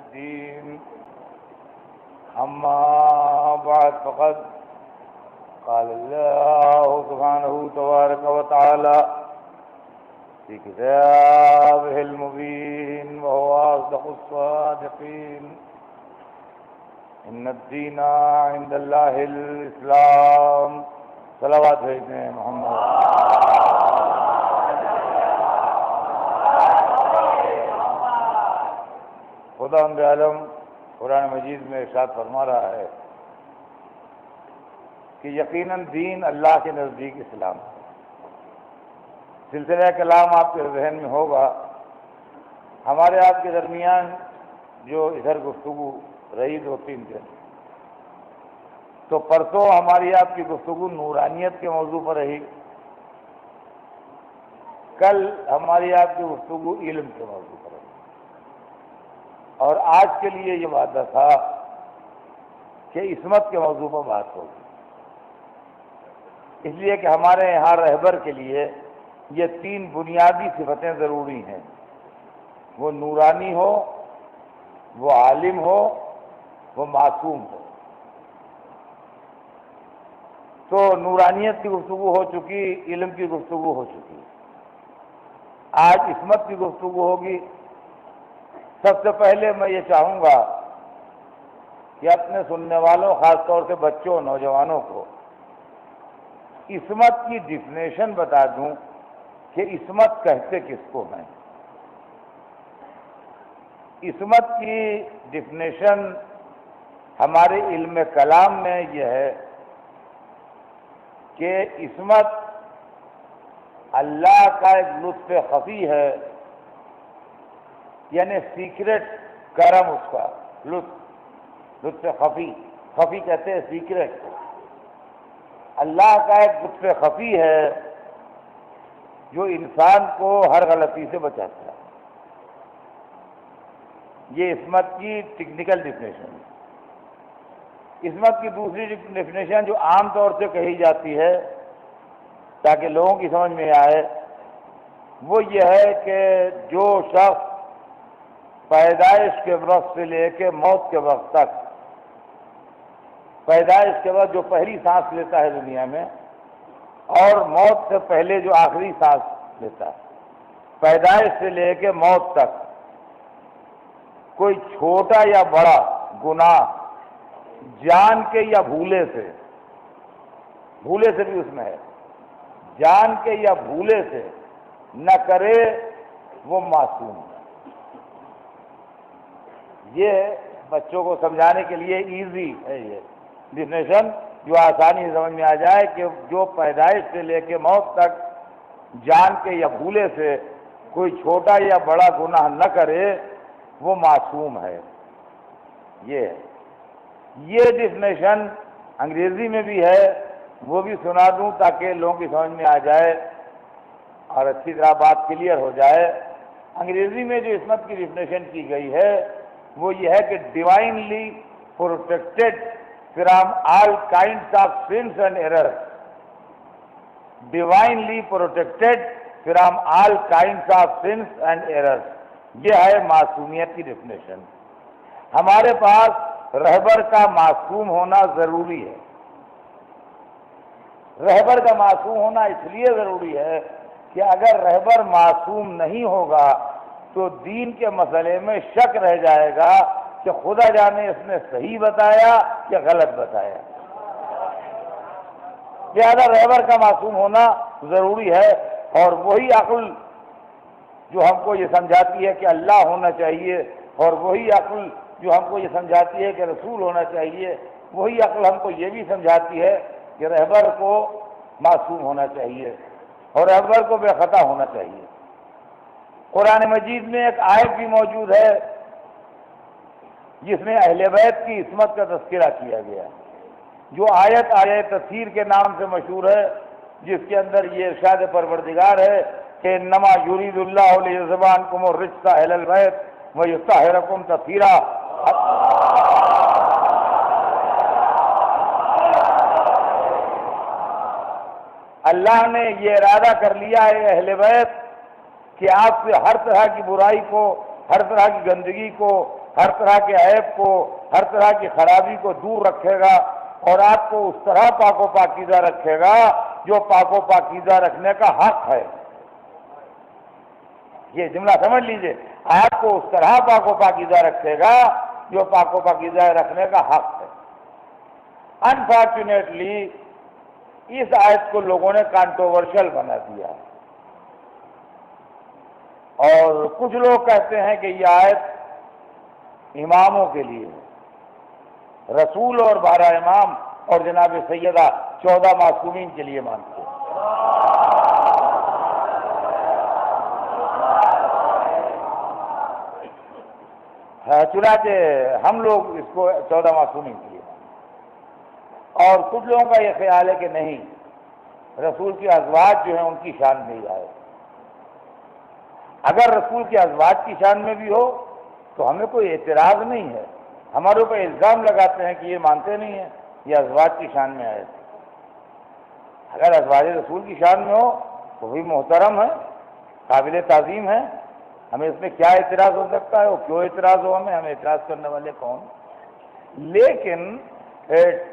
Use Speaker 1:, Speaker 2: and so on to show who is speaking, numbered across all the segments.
Speaker 1: الدين أما بعد فقد قال الله سبحانه تبارك وتعالى في كتابه المبين وهو أصدق الصادقين إن الدين عند الله الإسلام صلوات سيدنا محمد. خداوند عالم قرآن مجید میں ارشاد فرما رہا ہے کہ یقیناً دین اللہ کے نزدیک اسلام ہے۔ سلسلہ کلام آپ کے ذہن میں ہوگا، ہمارے آپ کے درمیان جو ادھر گفتگو رہی 2-3 دن، تو پرسوں ہماری آپ کی گفتگو نورانیت کے موضوع پر رہی، کل ہماری آپ کی گفتگو علم کے موضوع پر رہی، اور آج کے لیے یہ وعدہ تھا کہ عصمت کے موضوع پر بات ہوگی، اس لیے کہ ہمارے یہاں رہبر کے لیے یہ 3 بنیادی صفتیں ضروری ہیں، وہ نورانی ہو، وہ عالم ہو، وہ معصوم ہو۔ تو نورانیت کی گفتگو ہو چکی، علم کی گفتگو ہو چکی، آج عصمت کی گفتگو ہوگی۔ سب سے پہلے میں یہ چاہوں گا کہ اپنے سننے والوں، خاص طور سے بچوں اور نوجوانوں کو عصمت کی ڈیفینیشن بتا دوں کہ عصمت کہتے کس کو ہیں۔ عصمت کی ڈیفینیشن ہمارے علم کلام میں یہ ہے کہ عصمت اللہ کا ایک لطف خفی ہے، یعنی سیکرٹ کرم، اس کا لطف خفی کہتے ہیں سیکرٹ، اللہ کا ایک لطف خفی ہے جو انسان کو ہر غلطی سے بچاتا ہے۔ یہ عصمت کی ٹیکنیکل ڈیفینیشن ہے۔ عصمت کی دوسری ڈیفینیشن جو عام طور سے کہی جاتی ہے تاکہ لوگوں کی سمجھ میں آئے، وہ یہ ہے کہ جو شخص پیدائش کے وقت سے لے کے موت کے وقت تک، پیدائش کے وقت جو پہلی سانس لیتا ہے دنیا میں، اور موت سے پہلے جو آخری سانس لیتا ہے، پیدائش سے لے کے موت تک کوئی چھوٹا یا بڑا گناہ جان کے یا بھولے سے بھی اس میں ہے، جان کے یا بھولے سے نہ کرے، وہ معصوم ہے۔ یہ بچوں کو سمجھانے کے لیے ایزی ہے یہ ڈیفینیشن، جو آسانی سے سمجھ میں آ جائے کہ جو پیدائش سے لے کے موت تک جان کے یا بھولے سے کوئی چھوٹا یا بڑا گناہ نہ کرے، وہ معصوم ہے۔ یہ ڈیفینیشن انگریزی میں بھی ہے، وہ بھی سنا دوں تاکہ لوگوں کی سمجھ میں آ جائے اور اچھی طرح بات کلیئر ہو جائے۔ انگریزی میں جو عصمت کی ڈیفینیشن کی گئی ہے وہ یہ ہے کہ divinely protected from all kinds of since and errors, divinely protected from all kinds of since and errors, یہ ہے معصومیت کی ڈیفینیشن۔ ہمارے پاس رہبر کا معصوم ہونا ضروری ہے۔ رہبر کا معصوم ہونا اس لیے ضروری ہے کہ اگر رہبر معصوم نہیں ہوگا تو دین کے مسئلے میں شک رہ جائے گا کہ خدا جانے اس نے صحیح بتایا کہ غلط بتایا۔ لہذا رہبر کا معصوم ہونا ضروری ہے، اور وہی عقل جو ہم کو یہ سمجھاتی ہے کہ اللہ ہونا چاہیے، اور وہی عقل جو ہم کو یہ سمجھاتی ہے کہ رسول ہونا چاہیے، وہی عقل ہم کو یہ بھی سمجھاتی ہے کہ رہبر کو معصوم ہونا چاہیے اور رہبر کو بے خطا ہونا چاہیے۔ قرآن مجید میں ایک آیت بھی موجود ہے جس میں اہل بیت کی عصمت کا تذکرہ کیا گیا، جو آیت تطہیر کے نام سے مشہور ہے، جس کے اندر یہ ارشاد پروردگار ہے کہ انما یرید اللہ لیذھب عنکم الرجس اہل البیت ویطہرکم تطہیرا۔ اللہ نے یہ ارادہ کر لیا ہے اہل بیت کہ آپ سے ہر طرح کی برائی کو، ہر طرح کی گندگی کو، ہر طرح کے عیب کو، ہر طرح کی خرابی کو دور رکھے گا اور آپ کو اس طرح پاک و پاکیزہ رکھے گا جو پاک و پاکیزہ رکھنے کا حق ہے۔ یہ جملہ سمجھ لیجئے، آپ کو اس طرح پاک و پاکیزہ رکھے گا جو پاک و پاکیزہ رکھنے کا حق ہے۔ انفارچونیٹلی اس آیت کو لوگوں نے کانٹروورشل بنا دیا اور کچھ لوگ کہتے ہیں کہ یہ آیت اماموں کے لیے ہے، رسول اور 12 امام اور جناب سیدہ 14 معصومین کے لیے مانتے ہیں۔ چنانچہ ہم لوگ اس کو 14 معصومین کے لیے مانتے ہیں، اور کچھ لوگوں کا یہ خیال ہے کہ نہیں، رسول کے ازواج جو ہیں ان کی شان میں ہی آئے۔ اگر رسول کے ازواج کی شان میں بھی ہو تو ہمیں کوئی اعتراض نہیں ہے، ہمارے اوپر الزام لگاتے ہیں کہ یہ مانتے نہیں ہیں، یہ ازواج کی شان میں آئے۔ اگر ازواج رسول کی شان میں ہو تو بھی محترم ہے، قابل تعظیم ہے، ہمیں اس میں کیا اعتراض ہو سکتا ہے، اور کیوں اعتراض ہو، ہمیں اعتراض کرنے والے کون؟ لیکن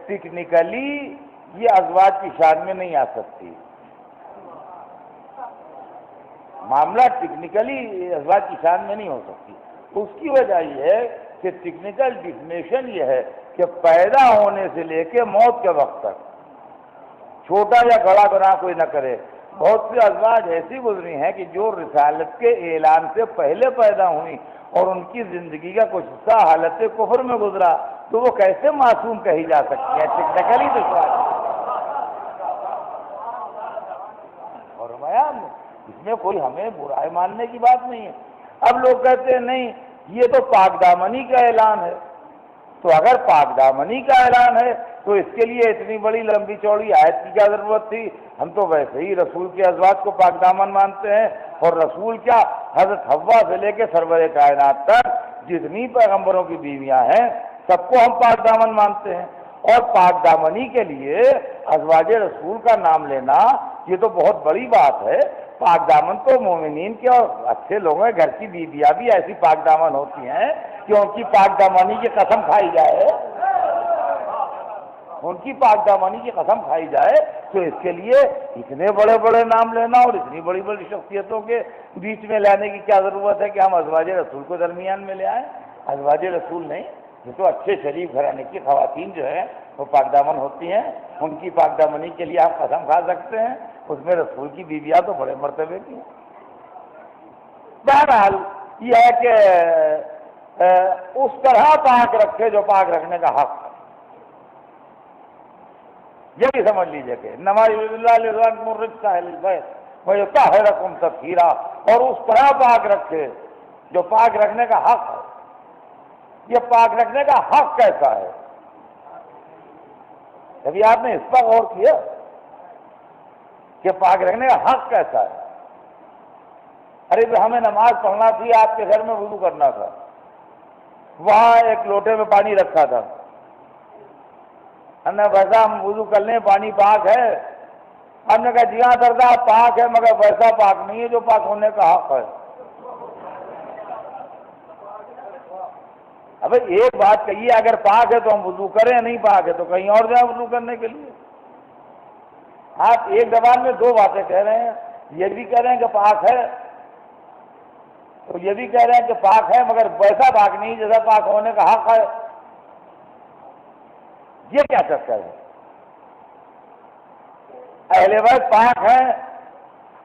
Speaker 1: ٹیکنیکلی یہ ازواج کی شان میں نہیں آ سکتی، معاملہ ٹیکنیکلی ازواج کی شان میں نہیں ہو سکتی۔ اس کی وجہ یہ ہے کہ ٹیکنیکل ڈیفینیشن یہ ہے کہ پیدا ہونے سے لے کے موت کے وقت تک چھوٹا یا بڑا گناہ کوئی نہ کرے۔ بہت سی ازواج ایسی گزری ہیں کہ جو رسالت کے اعلان سے پہلے پیدا ہوئی اور ان کی زندگی کا کچھ حصہ حالت کفر میں گزرا، تو وہ کیسے معصوم کہی جا سکتی ہے؟ ٹیکنیکلی تو اور اس میں کوئی ہمیں برائے ماننے کی بات نہیں ہے۔ اب لوگ کہتے ہیں نہیں، یہ تو پاک دامنی کا اعلان ہے، تو اگر پاک دامنی کا اعلان ہے تو اس کے لیے اتنی بڑی لمبی چوڑی آیت کی کیا ضرورت تھی؟ ہم تو ویسے ہی رسول کے ازواج کو پاک دامن مانتے ہیں، اور رسول کیا، حضرت حوا سے لے کے سرور کائنات تک جتنی پیغمبروں کی بیویاں ہیں سب کو ہم پاک دامن مانتے ہیں، اور پاک دامنی کے لیے ازواج رسول کا نام لینا یہ تو بہت بڑی بات ہے۔ پاک دامن تو مومنین کے اور اچھے لوگوں کے گھر کی بیویاں بھی ایسی پاک دامن ہوتی ہیں کہ ان کی پاک دامنی کی قسم کھائی جائے، ان کی پاک دامنی کی قسم کھائی جائے، تو اس کے لیے اتنے بڑے بڑے نام لینا اور اتنی بڑی بڑی شخصیتوں کے بیچ میں لانے کی کیا ضرورت ہے کہ ہم ازواج رسول کو درمیان میں لے آئیں؟ ازواج رسول نہیں، یہ تو اچھے شریف گھرانے کی خواتین جو ہیں وہ پاک دامن ہوتی ہیں، ان کی پاک دامنی کے لیے آپ قسم کھا سکتے ہیں، اس میں رسول کی بیویاں تو بڑے مرتبے کی ہیں۔ بہرحال یہ ہے کہ اس طرح پاک رکھے جو پاک رکھنے کا حق ہے، یہ بھی سمجھ لیجیے کہ وَيُطَهِّرَكُمْ تَطْهِيرًا، اور اس طرح پاک رکھے جو پاک رکھنے کا حق ہے۔ یہ پاک رکھنے کا حق کیسا ہے؟ کبھی آپ نے اس پر غور کیا کہ پاک رکھنے کا حق کیسا ہے؟ ارے ہمیں نماز پڑھنا تھی، آپ کے گھر میں وضو کرنا تھا، وہاں ایک لوٹے میں پانی رکھا تھا، ہم نے ویسا ہم وضو کر لیں، پانی پاک ہے؟ ہم نے کہا جی ہاں سردار پاک ہے، مگر ویسا پاک نہیں ہے جو پاک ہونے کا حق ہے۔ اب ایک بات کہیے، اگر پاک ہے تو ہم وضو کریں، نہیں پاک ہے تو کہیں اور جائیں وضو کرنے کے لیے۔ آپ ایک زبان میں دو باتیں کہہ رہے ہیں، یہ بھی کہہ رہے ہیں کہ پاک ہے، تو یہ بھی کہہ رہے ہیں کہ پاک ہے مگر ویسا پاک نہیں جیسا پاک ہونے کا حق ہے۔ یہ کیا چکر ہے؟ اہل بیت پاک ہیں،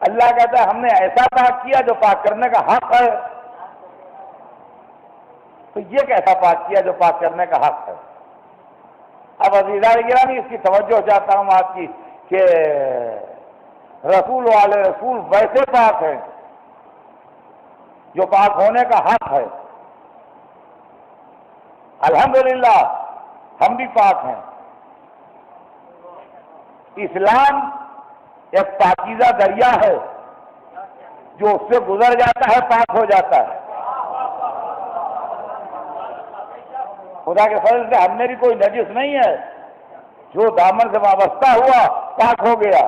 Speaker 1: اللہ کہتا ہے ہم نے ایسا پاک کیا جو پاک کرنے کا حق ہے، تو یہ کیسا پاک کیا جو پاک کرنے کا حق ہے؟ اب عزیزان گرامی اس کی توجہ چاہتا ہوں آپ کی کہ رسول والے رسول ویسے پاک ہیں جو پاک ہونے کا حق ہے۔ الحمدللہ ہم بھی پاک ہیں۔ اسلام ایک پاکیزہ دریا ہے، جو اس سے گزر جاتا ہے پاک ہو جاتا ہے۔ خدا کے فضل سے ہم میں بھی کوئی نجس نہیں ہے، جو دامن سے وابستہ ہوا پاک ہو گیا،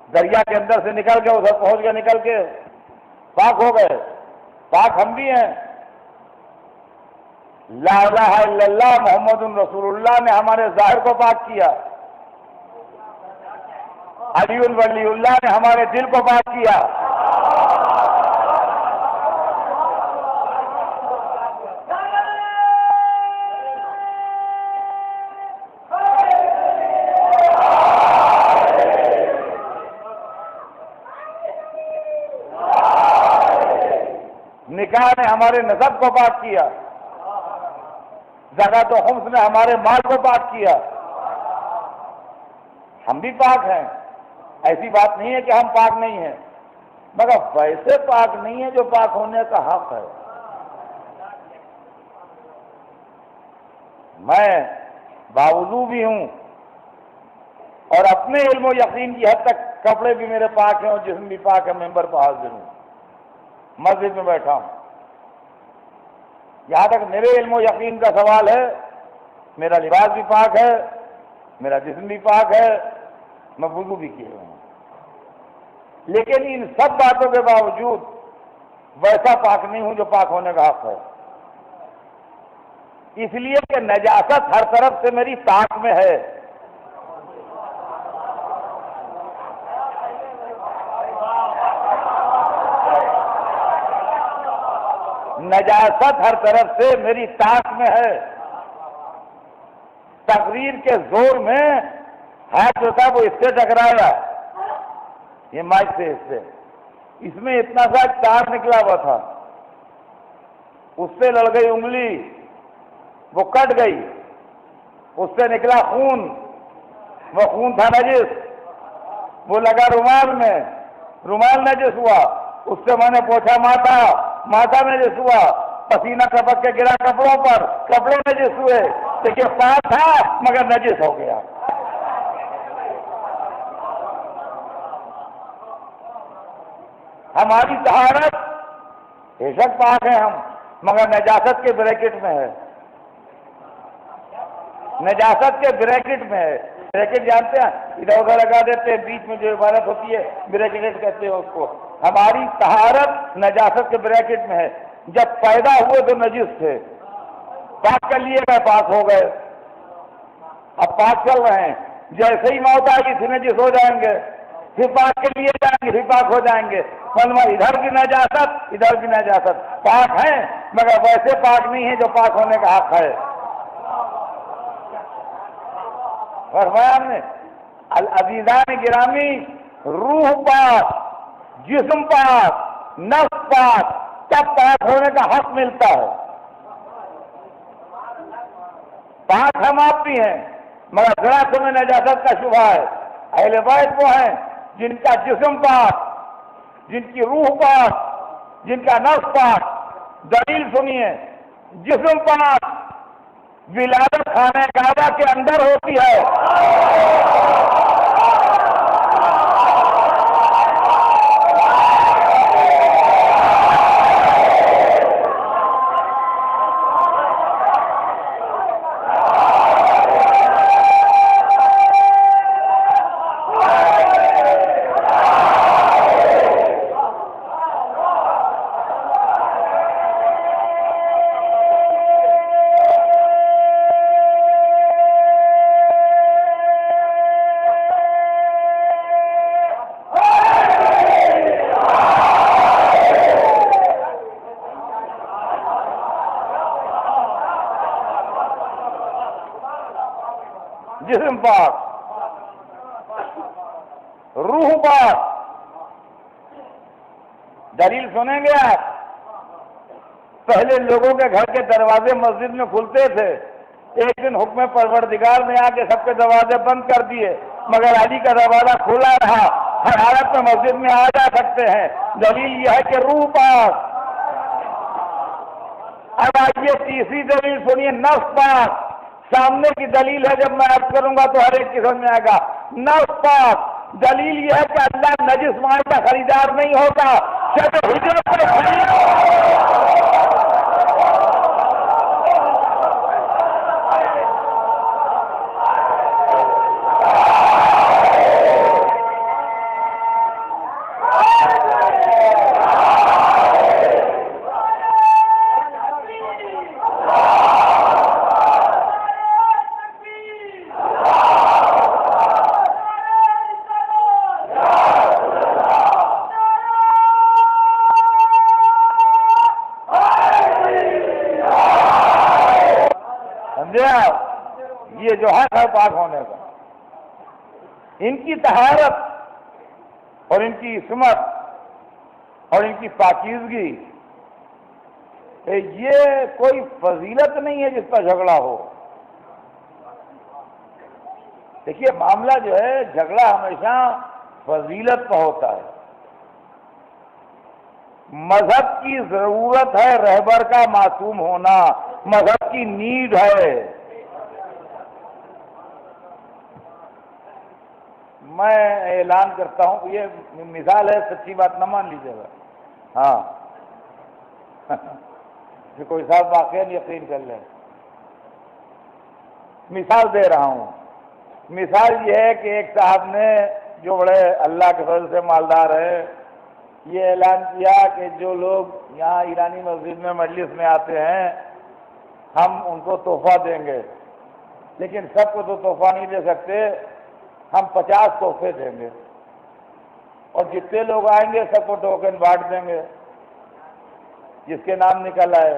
Speaker 1: دریا کے اندر سے نکل کے ادھر پہنچ کے نکل کے پاک ہو گئے، پاک ہم بھی ہیں۔ لا الہ الا اللہ محمد رسول اللہ نے ہمارے ظاہر کو پاک کیا، علی ولی اللہ نے ہمارے دل کو پاک کیا، نکاح نے ہمارے نسب کو پاک کیا، زکات و خمس نے ہمارے مال کو پاک کیا۔ ہم بھی پاک ہیں، ایسی بات نہیں ہے کہ ہم پاک نہیں ہیں، مگر ویسے پاک نہیں ہے جو پاک ہونے کا حق ہے۔ میں باوضو بھی ہوں اور اپنے علم و یقین کی حد تک کپڑے بھی میرے پاک ہیں اور جسم بھی پاک ہے، ممبر پر حاضر ہوں، مسجد میں بیٹھا ہوں۔ یہاں تک میرے علم و یقین کا سوال ہے، میرا لباس بھی پاک ہے، میرا جسم بھی پاک ہے، میں وضو بھی کیے ہوں، لیکن ان سب باتوں کے باوجود ویسا پاک نہیں ہوں جو پاک ہونے کا حق ہے، اس لیے کہ نجاست ہر طرف سے میری طاق میں ہے۔ نجاست ہر طرف سے میری طاق میں ہے۔ تقریر کے زور میں ہاتھ جو تھا وہ اس سے ٹکرایا، یہ مائک سے اس میں اتنا سا تار نکلا ہوا تھا، اس سے لڑ گئی انگلی، وہ کٹ گئی، اس سے نکلا خون، وہ خون تھا نجس، وہ لگا رومال میں، رومال نجس ہوا، اس سے میں نے پوچھا ماتھا نجس ہوا، پسینہ ٹپک کے گرا کپڑوں پر، کپڑے نجس ہوئے، دیکھیے پاک تھا مگر نجس ہو گیا۔ ہماری طہارت بے شک پاک ہے ہم، مگر نجاست کے بریکٹ میں ہے، نجاست کے بریکٹ میں ہے۔ بریکٹ جانتے ہیں، ادھر ادھر لگا دیتے ہیں، بیچ میں جو عبارت ہوتی ہے بریکٹ کہتے ہیں اس کو۔ ہماری طہارت نجاست کے بریکٹ میں ہے۔ جب پیدا ہوئے تو نجس تھے، پاک کر لیے گئے، پاک ہو گئے، اب پاک چل رہے ہیں، جیسے ہی موت آئے گی پھر نجس ہو جائیں گے، پھر پاک کے لیے جائیں گے، پھر پاک ہو جائیں گے۔ ادھر کی نجاست ادھر کی نجاست، پاک ہیں مگر ویسے پاک نہیں ہے جو پاک ہونے کا حق ہے۔ فرمایا ہم نے العزیزان گرامی، روح پاک، جسم پاک، نفس پاک، تب پاک ہونے کا حق ملتا ہے۔ پاک ہم آپ بھی ہیں مگر ذرا تمہیں نجاست کا شبہ ہے۔ اہل بیت وہ ہیں جن کا جسم پاک، جن کی روح پاک، جن کا نفس پاک۔ دلیل سنیے، جسم پاک ولادت خانہ کعبہ کے اندر ہوتی ہے، جسم پاک، روح پاک۔ دلیل سنیں گے آپ؟ پہلے لوگوں کے گھر کے دروازے مسجد میں کھلتے تھے، ایک دن حکم پروردگار نے آ کے سب کے دروازے بند کر دیے، مگر علی کا دروازہ کھلا رہا، ہر حالت میں مسجد میں آ جا سکتے ہیں۔ دلیل یہ ہے کہ روح پاک۔ اب آئیے تیسری دلیل سنیے، نفس پاک۔ سامنے کی دلیل ہے، جب میں عرض کروں گا تو ہر ایک کی سمجھ میں آئے گا۔ نفس پاک، دلیل یہ ہے کہ اللہ نجس مال کا خریدار نہیں ہوتا، صرف ہجرت پر خرید۔ سمجھے آپ؟ یہ جو ہے پاک ہونے کا، ان کی طہارت اور ان کی عصمت اور ان کی پاکیزگی، یہ کوئی فضیلت نہیں ہے جس پر جھگڑا ہو۔ دیکھیے معاملہ جو ہے جھگڑا ہمیشہ فضیلت کا ہوتا ہے۔ مذہب کی ضرورت ہے رہبر کا معصوم ہونا، مذہب کی نیڈ ہے۔ میں اعلان کرتا ہوں، یہ مثال ہے، سچی بات نہ مان لیجیے گا، ہاں کہ کوئی صاحب واقعہ یقین کر لیں۔ مثال دے رہا ہوں، مثال یہ ہے کہ ایک صاحب نے، جو بڑے اللہ کے فضل سے مالدار ہے، یہ اعلان کیا کہ جو لوگ یہاں ایرانی مسجد میں مجلس میں آتے ہیں ہم ان کو تحفہ دیں گے، لیکن سب کو تو تحفہ نہیں دے سکتے، ہم 50 تحفے دیں گے اور جتنے لوگ آئیں گے سب کو ٹوکن بانٹ دیں گے جس کے نام نکل آئے۔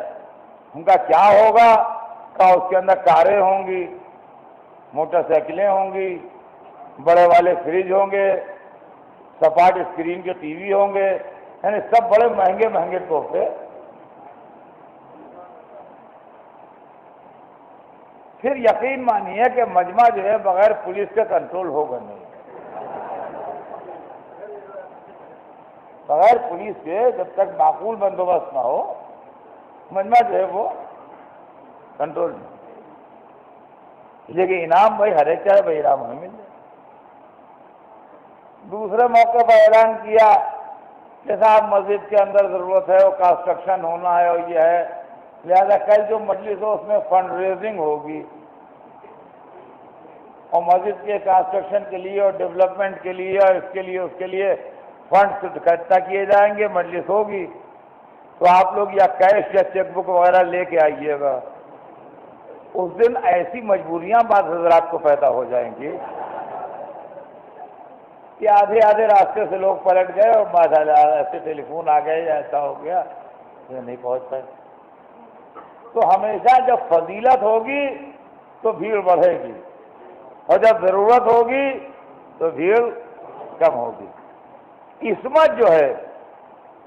Speaker 1: ان کا کیا ہوگا؟ کہا اس کے اندر کاریں ہوں گی، موٹر سائیکلیں ہوں گی، بڑے والے فریج ہوں گے، سپاٹ اسکرین کے ٹی وی ہوں گے، یعنی سب بڑے مہنگے مہنگے تحفے۔ پھر یقین مانیے کہ مجمع جو ہے بغیر پولیس کے کنٹرول ہوگا نہیں، بغیر پولیس کے جب تک معقول بندوبست نہ ہو مجمع جو ہے وہ کنٹرول نہیں۔ لیکن انعام بھائی ہر ایک چاہے بھائی انعام ہمیں مل جائے۔ دوسرے موقع پر اعلان کیا کہ صاحب مسجد کے اندر ضرورت ہے، وہ کنسٹرکشن ہونا ہے اور یہ ہے، لہذا کل جو مجلس ہو اس میں فنڈ ریزنگ ہوگی اور مسجد کے کنسٹرکشن کے لیے اور ڈیولپمنٹ کے لیے اور اس کے لیے فنڈ اکٹھا کیے جائیں گے، مجلس ہوگی تو آپ لوگ یا کیش یا چیک بک وغیرہ لے کے آئیے گا۔ اس دن ایسی مجبوریاں بعض حضرات کو پیدا ہو جائیں گی کہ آدھے راستے سے لوگ پلٹ گئے اور بعض ایسے ٹیلی فون آ گئے یا ایسا ہو گیا کہ نہیں پہنچ پائے۔ تو ہمیشہ جب فضیلت ہوگی تو بھیڑ بڑھے گی اور جب ضرورت ہوگی تو بھیڑ کم ہوگی۔ عصمت جو ہے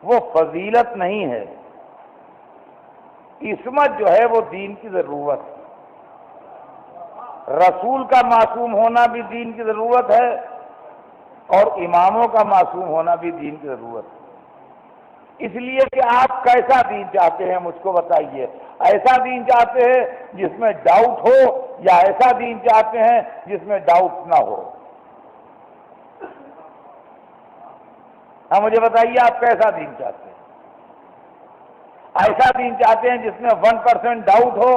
Speaker 1: وہ فضیلت نہیں ہے، عصمت جو ہے وہ دین کی ضرورت ہے۔ رسول کا معصوم ہونا بھی دین کی ضرورت ہے اور اماموں کا معصوم ہونا بھی دین کی ضرورت ہے۔ اس لیے کہ آپ کیسا دین چاہتے ہیں مجھ کو بتائیے، ایسا دین چاہتے ہیں جس میں ڈاؤٹ ہو یا ایسا دین چاہتے ہیں جس میں ڈاؤٹ نہ ہو؟ ہاں مجھے بتائیے آپ کیسا دین چاہتے ہیں؟ ایسا دین چاہتے ہیں جس میں 1% ڈاؤٹ ہو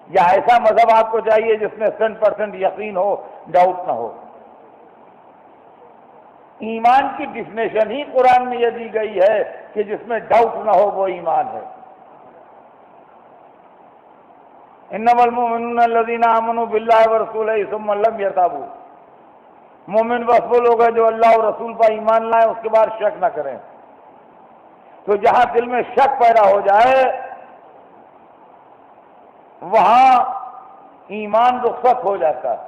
Speaker 1: یا ایسا مذہب آپ کو چاہیے جس میں 100% یقین ہو، ڈاؤٹ نہ ہو؟ ایمان کی ڈیفینیشن ہی قرآن میں یہ دی گئی ہے کہ جس میں ڈاؤٹ نہ ہو وہ ایمان ہے۔ انما المؤمنون الذین آمنوا باللہ ورسولہ ثم لم یرتابوا، مومن بس وہ لوگ ہیں جو اللہ اور رسول پر ایمان لائیں اس کے بعد شک نہ کریں۔ تو جہاں دل میں شک پیدا ہو جائے وہاں ایمان رخصت ہو جاتا ہے۔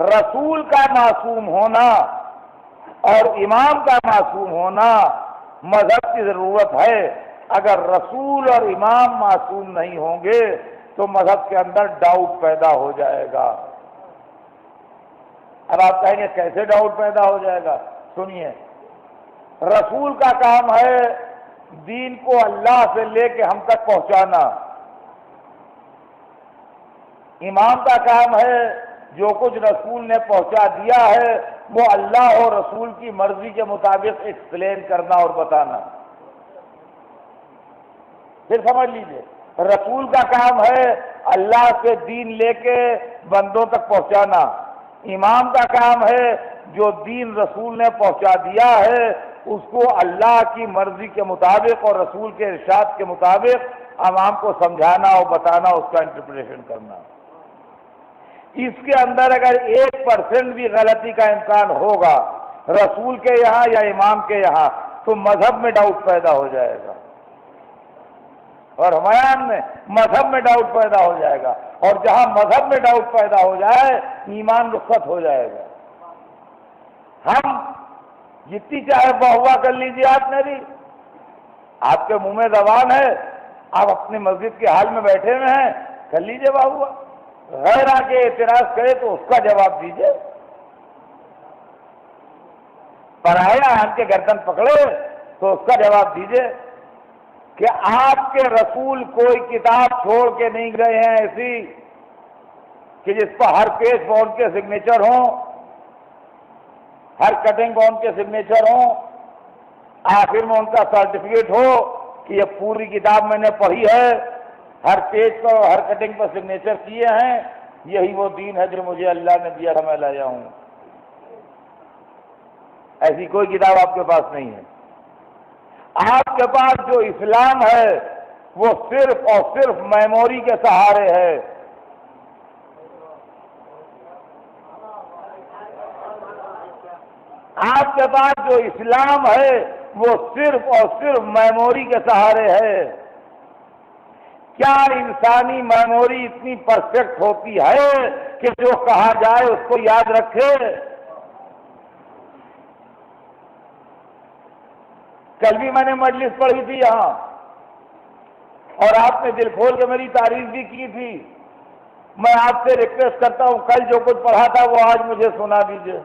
Speaker 1: رسول کا معصوم ہونا اور امام کا معصوم ہونا مذہب کی ضرورت ہے۔ اگر رسول اور امام معصوم نہیں ہوں گے تو مذہب کے اندر ڈاؤٹ پیدا ہو جائے گا۔ اب آپ کہیں گے کیسے ڈاؤٹ پیدا ہو جائے گا؟ سنیے، رسول کا کام ہے دین کو اللہ سے لے کے ہم تک پہنچانا، امام کا کام ہے جو کچھ رسول نے پہنچا دیا ہے وہ اللہ اور رسول کی مرضی کے مطابق ایکسپلین کرنا اور بتانا۔ پھر سمجھ لیجئے، رسول کا کام ہے اللہ سے دین لے کے بندوں تک پہنچانا، امام کا کام ہے جو دین رسول نے پہنچا دیا ہے اس کو اللہ کی مرضی کے مطابق اور رسول کے ارشاد کے مطابق عوام کو سمجھانا اور بتانا، اس کا انٹرپریشن کرنا۔ اس کے اندر اگر 1% بھی غلطی کا امکان ہوگا رسول کے یہاں یا امام کے یہاں تو مذہب میں ڈاؤٹ پیدا ہو جائے گا۔ اور ہمایان میں مذہب میں ڈاؤٹ پیدا ہو جائے گا، اور جہاں مذہب میں ڈاؤٹ پیدا ہو جائے ایمان رخصت ہو جائے گا۔ ہم جتنی چاہے بہوا کر لیجیے، آپ نے بھی، آپ کے منہ میں زبان ہے، آپ اپنی مسجد کے حال میں بیٹھے ہوئے ہیں، کر لیجیے بہوا، غیر آ کے اعتراض کرے تو اس کا جواب دیجیے، پرایا آن کے گردن پکڑے تو اس کا جواب دیجیے کہ آپ کے رسول کوئی کتاب چھوڑ کے نہیں گئے ہیں ایسی کہ جس پر ہر پیج پر ان کے سگنیچر ہوں، ہر کٹنگ پر ان کے سگنیچر ہوں، آخر میں ان کا سرٹیفکیٹ ہو کہ یہ پوری کتاب میں نے پڑھی ہے، ہر پیج پر ہر کٹنگ پر سگنیچر کیے ہیں، یہی وہ دین ہے جو مجھے اللہ نے دیا تھا میں لایا ہوں۔ ایسی کوئی کتاب آپ کے پاس نہیں ہے۔ آپ کے پاس جو اسلام ہے وہ صرف اور صرف میموری کے سہارے ہے۔ آپ کے پاس جو اسلام ہے وہ صرف اور صرف میموری کے سہارے ہے۔ کیا انسانی میموری اتنی پرفیکٹ ہوتی ہے کہ جو کہا جائے اس کو یاد رکھے؟ کل بھی میں نے مجلس پڑھی تھی یہاں، اور آپ نے دل کھول کے میری تعریف بھی کی تھی۔ میں آپ سے ریکویسٹ کرتا ہوں کل جو کچھ پڑھا تھا وہ آج مجھے سنا دیجیے۔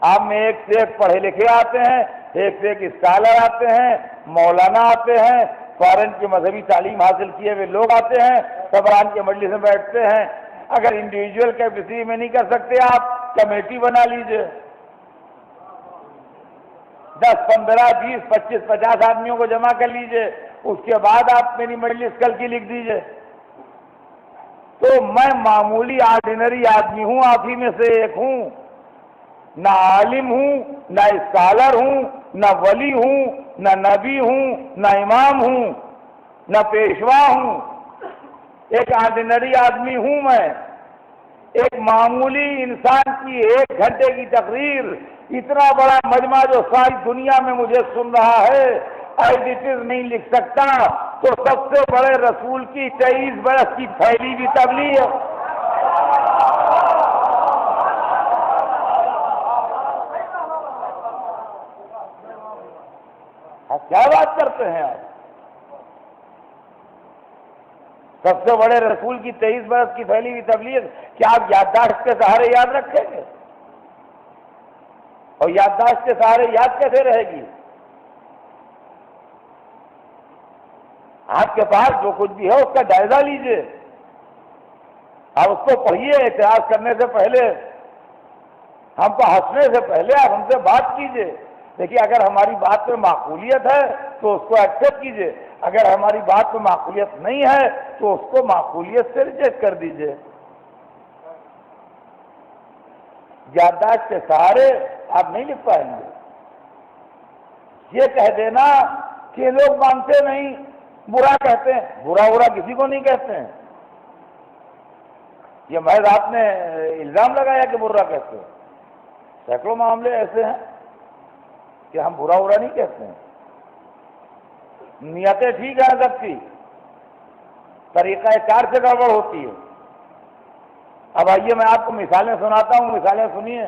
Speaker 1: آپ میں ایک سے ایک پڑھے لکھے آتے ہیں، ایک سے ایک اسکالر آتے ہیں، مولانا آتے ہیں، فارن کی مذہبی تعلیم حاصل کیے ہوئے لوگ آتے ہیں، صبران کے مجلس میں بیٹھتے ہیں۔ اگر انڈیویجول کیپیسٹی میں نہیں کر سکتے آپ کمیٹی بنا لیجئے، 10 15 20 25 50 آدمیوں کو جمع کر لیجئے، اس کے بعد آپ میری مجلس کل کی لکھ دیجئے۔ تو میں معمولی آرڈینری آدمی ہوں، آپ ہی میں سے ایک ہوں، نہ عالم ہوں، نہ اسکالر ہوں، نہ ولی ہوں، نہ نبی ہوں، نہ امام ہوں، نہ پیشوا ہوں، ایک آرڈینری آدمی ہوں میں۔ ایک معمولی انسان کی 1 گھنٹے کی تقریر اتنا بڑا مجمع جو ساری دنیا میں مجھے سن رہا ہے ایڈیٹر نہیں لکھ سکتا، تو سب سے بڑے رسول کی 23 برس کی پھیلی ہوئی تبلیغ۔ کیا بات کرتے ہیں آپ؟ سب سے بڑے رسول کی 23 برس کی پھیلی ہوئی تبلیغ، کیا آپ یادداشت کے سہارے یاد رکھیں گے؟ اور یادداشت کے سہارے یاد کیسے رہے گی؟ آپ کے پاس جو کچھ بھی ہے اس کا جائزہ لیجئے، آپ اس کو پڑھیے، اعتراض کرنے سے پہلے، ہم کو ہنسنے سے پہلے آپ ہم سے بات کیجئے۔ دیکھیے اگر ہماری بات میں معقولیت ہے تو اس کو ایکسیپٹ کیجئے، اگر ہماری بات میں معقولیت نہیں ہے تو اس کو معقولیت سے ریجیکٹ کر دیجئے۔ یادداشت کے سہارے آپ نہیں لکھ پائیں گے۔ یہ کہہ دینا کہ لوگ مانتے نہیں، برا کہتے ہیں، برا کسی کو نہیں کہتے ہیں، یہ محض آپ نے الزام لگایا کہ برا کہتے ہیں۔ سینکڑوں معاملے ایسے ہیں کہ ہم برا نہیں کہتے ہیں، نیتیں ٹھیک ہے سب کی، طریقہ کار سے گڑبڑ ہوتی ہے۔ اب آئیے میں آپ کو مثالیں سناتا ہوں، مثالیں سنیے۔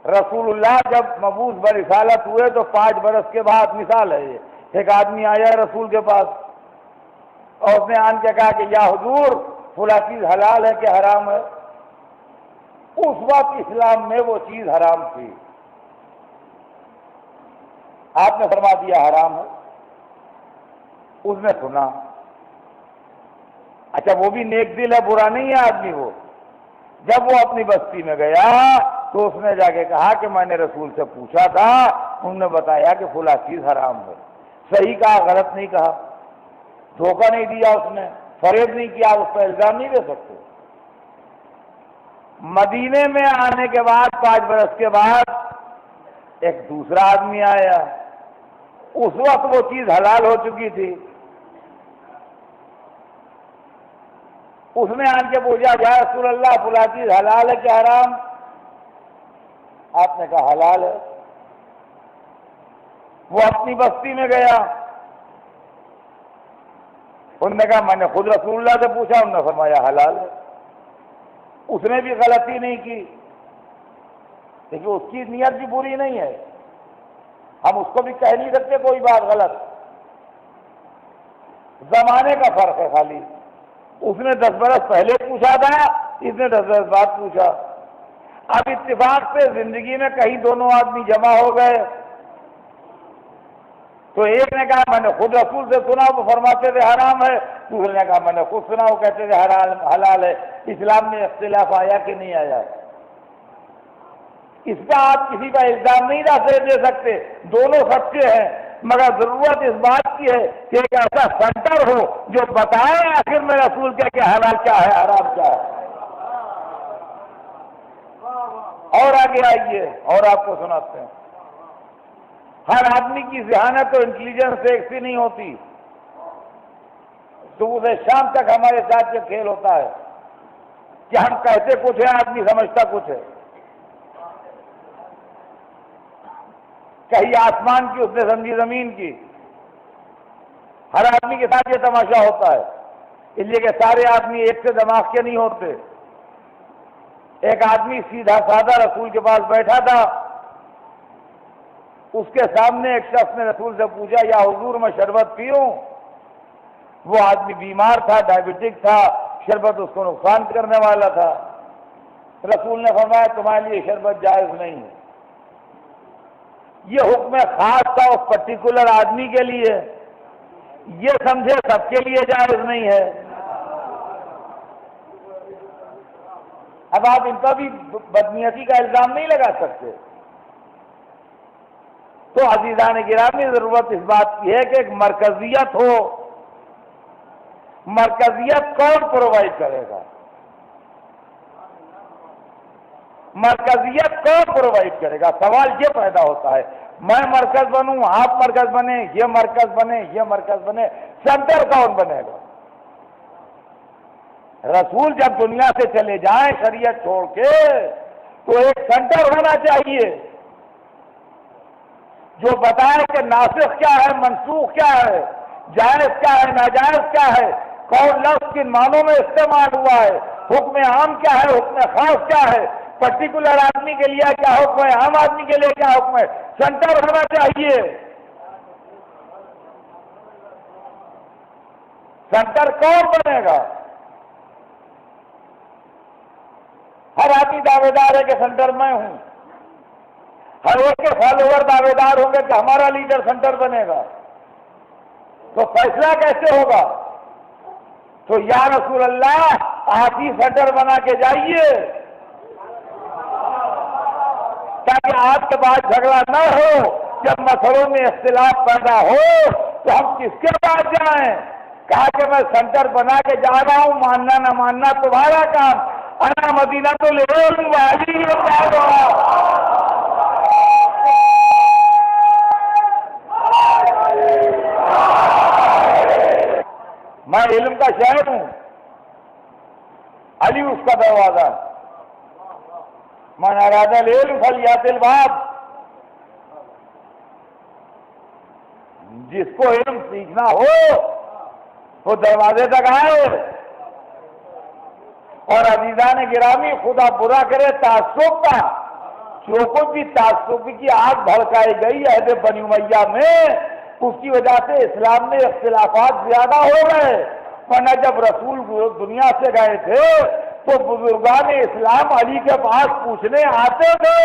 Speaker 1: رسول اللہ جب مبعوث برسالت ہوئے تو 5 برس کے بعد، مثال ہے یہ، ایک آدمی آیا رسول کے پاس اور اس نے آن کے کہا کہ یا حضور فلاں چیز حلال ہے کہ حرام ہے؟ اس وقت اسلام میں وہ چیز حرام تھی، آپ نے فرما دیا حرام ہے، اس نے سنا، اچھا وہ بھی نیک دل ہے، برا نہیں ہے آدمی وہ، جب وہ اپنی بستی میں گیا تو اس نے جا کے کہا کہ میں نے رسول سے پوچھا تھا، انہوں نے بتایا کہ فلاں چیز حرام ہے۔ صحیح کہا، غلط نہیں کہا، دھوکہ نہیں دیا، اس نے فریب نہیں کیا، اس پر الزام نہیں دے سکتے۔ مدینے میں آنے کے بعد 5 برس کے بعد ایک دوسرا آدمی آیا، اس وقت وہ چیز حلال ہو چکی تھی، اس نے آن کے پوچھا یا رسول اللہ فلاں چیز حلال ہے کہ حرام؟ آپ نے کہا حلال ہے۔ وہ اپنی بستی میں گیا، انہوں نے کہا میں نے خود رسول اللہ سے پوچھا، انہوں نے فرمایا حلال ہے۔ اس نے بھی غلطی نہیں کی، لیکن اس کی نیت بھی بری نہیں ہے، ہم اس کو بھی کہہ نہیں سکتے کوئی بات غلط، زمانے کا فرق ہے خالی۔ اس نے 10 برس پہلے پوچھا تھا، اس نے 10 برس بعد پوچھا۔ اب اتفاق سے زندگی میں کہیں دونوں آدمی جمع ہو گئے، تو ایک نے کہا میں نے خود رسول سے سنا، وہ فرماتے تھے حرام ہے، دوسرے نے کہا میں نے خود سنا، وہ کہتے تھے حلال ہے۔ اسلام میں اختلاف آیا کہ نہیں آیا؟ اس پہ آپ کسی کا الزام نہیں دے سکتے، دونوں سچے ہیں، مگر ضرورت اس بات کی ہے کہ ایک ایسا سینٹر ہو جو بتائے آخر میں رسول کے کہ حلال کیا ہے حرام کیا ہے۔ اور آگے آئیے اور آپ کو سناتے ہیں۔ ہر آدمی کی ذہانت اور انٹیلیجنس ایک سی نہیں ہوتی، صبح سے شام تک ہمارے ساتھ یہ کھیل ہوتا ہے کہ ہم کہتے کچھ ہیں، آدمی سمجھتا کچھ ہے۔ کہیں آسمان کی اس نے سمجھی زمین کی۔ ہر آدمی کے ساتھ یہ تماشا ہوتا ہے، اس لیے کہ سارے آدمی ایک سے دماغ کے نہیں ہوتے۔ ایک آدمی سیدھا سادہ رسول کے پاس بیٹھا تھا، اس کے سامنے ایک شخص نے رسول سے پوچھا یا حضور میں شربت پیوں؟ وہ آدمی بیمار تھا، ڈائبٹک تھا، شربت اس کو نقصان کرنے والا تھا۔ رسول نے فرمایا تمہارے لیے شربت جائز نہیں ہے۔ یہ حکم خاص تھا اس پرٹیکولر آدمی کے لیے، یہ سمجھے سب کے لیے جائز نہیں ہے۔ اب آپ ان کا بھی بدنیتی کا الزام نہیں لگا سکتے۔ تو عزیزان گرامی ضرورت اس بات کی ہے کہ ایک مرکزیت ہو۔ مرکزیت کون پرووائڈ کرے گا؟ مرکزیت کون پرووائڈ کرے گا؟ سوال یہ پیدا ہوتا ہے، میں مرکز بنوں، آپ مرکز بنے، یہ مرکز بنے، یہ مرکز بنے، سینٹر کون بنے گا؟ رسول جب دنیا سے چلے جائیں شریعت چھوڑ کے تو ایک سینٹر ہونا چاہیے جو بتائے کہ ناسخ کیا ہے، منسوخ کیا ہے، جائز کیا ہے، ناجائز کیا ہے، کون لفظ کن معنوں میں استعمال ہوا ہے، حکم عام کیا ہے، حکم خاص کیا ہے، پرٹیکولر آدمی کے لیے کیا حکم ہے، عام آدمی کے لیے کیا حکم ہے۔ سینٹر ہونا چاہیے۔ سینٹر کون بنے گا؟ ہر آدمی دعوے دار ہے کہ سینٹر میں ہوں، ہر ایک کے فالوور دعوے دار ہوں گے کہ ہمارا لیڈر سینٹر بنے گا، تو فیصلہ کیسے ہوگا؟ تو یا رسول اللہ آپ ہی سینٹر بنا کے جائیے تاکہ آپ کے بعد جھگڑا نہ ہو، جب مسئلوں میں اختلاف پیدا ہو تو ہم کس کے پاس جائیں؟ کہا کہ میں سینٹر بنا کے جا رہا ہوں، ماننا نہ ماننا تمہارا کام، انا مدینہ تو لے میں علم کا شہر ہوں، علی اس کا دروازہ، من اراد العلم فلیات الباب، جس کو علم سیکھنا ہو وہ دروازے تک آئے۔ اور عزیزان گرامی خدا برا کرے تعصب کا، جو کچھ بھی تعصب کی آگ بھڑکائی گئی عہد بنی امیہ میں، اس کی وجہ سے اسلام میں اختلافات زیادہ ہو گئے، ورنہ جب رسول دنیا سے گئے تھے تو بزرگان اسلام علی کے پاس پوچھنے آتے تھے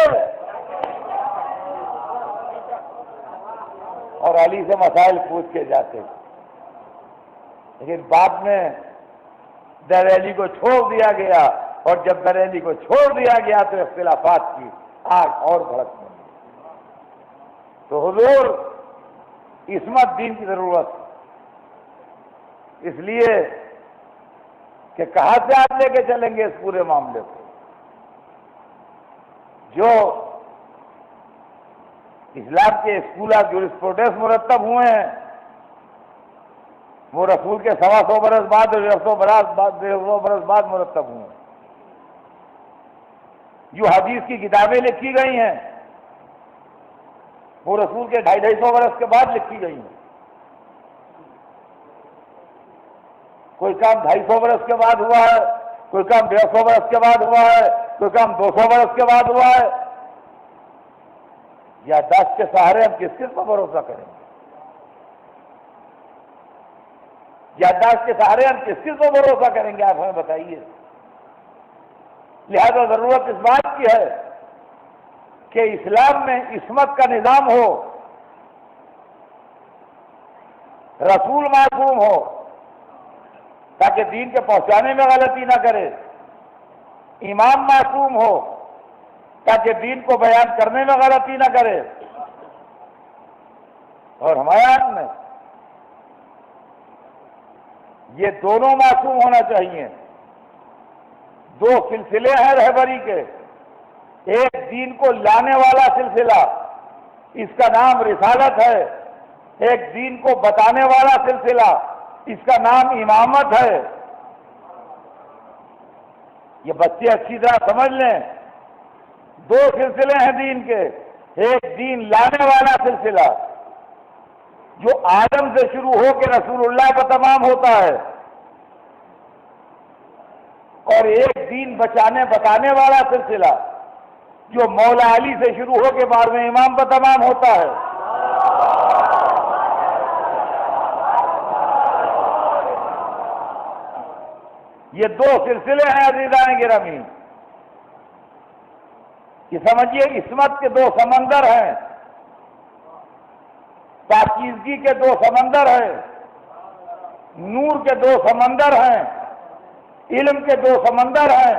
Speaker 1: اور علی سے مسائل پوچھ کے جاتے تھے، لیکن بعد میں بریلی کو چھوڑ دیا گیا، اور جب بریلی کو چھوڑ دیا گیا تو اختلافات کی آگ اور بھڑک گئی۔ تو حضور عصمت دین کی ضرورت، اس لیے کہ کہاں سے آپ لے کے چلیں گے اس پورے معاملے کو؟ جو اسلام کے اسکول آف جورسپروڈنس مرتب ہوئے ہیں وہ رسول کے 125 برس بعد اور 150 برس بعد مرتب ہوئے ہیں۔ جو حدیث کی کتابیں لکھی گئی ہیں وہ رسول کے 250 برس کے بعد لکھی گئی ہیں۔ کوئی کام 250 برس کے بعد ہوا ہے، کوئی کام 150 برس کے بعد ہوا ہے، کوئی کام 200 برس کے بعد ہوا ہے۔ یادداشت کے سہارے ہم کس پر بھروسہ کریں گے؟ یادداشت کے سہارے ہم کس پر بھروسہ کریں گے؟ آپ ہمیں بتائیے۔ لہذا ضرورت اس بات کی ہے کہ اسلام میں عصمت کا نظام ہو، رسول معصوم ہو تاکہ دین کے پہنچانے میں غلطی نہ کرے، امام معصوم ہو تاکہ دین کو بیان کرنے میں غلطی نہ کرے، اور ہمارے میں یہ دونوں معصوم ہونا چاہیے۔ دو سلسلے ہیں رہبری کے، ایک دین کو لانے والا سلسلہ، اس کا نام رسالت ہے، ایک دین کو بتانے والا سلسلہ، اس کا نام امامت ہے۔ یہ بچے اچھی طرح سمجھ لیں، دو سلسلے ہیں دین کے، ایک دین لانے والا سلسلہ جو آدم سے شروع ہو کے رسول اللہ پر تمام ہوتا ہے، اور ایک دین بتانے والا سلسلہ جو مولا علی سے شروع ہو کے بعد میں امام پر تمام ہوتا ہے۔ یہ دو سلسلے ہیں عزیزان گرامی، یہ سمجھیے عصمت کے دو سمندر ہیں، پاکیزگی کے دو سمندر ہیں، نور کے دو سمندر ہیں، علم کے دو سمندر ہیں۔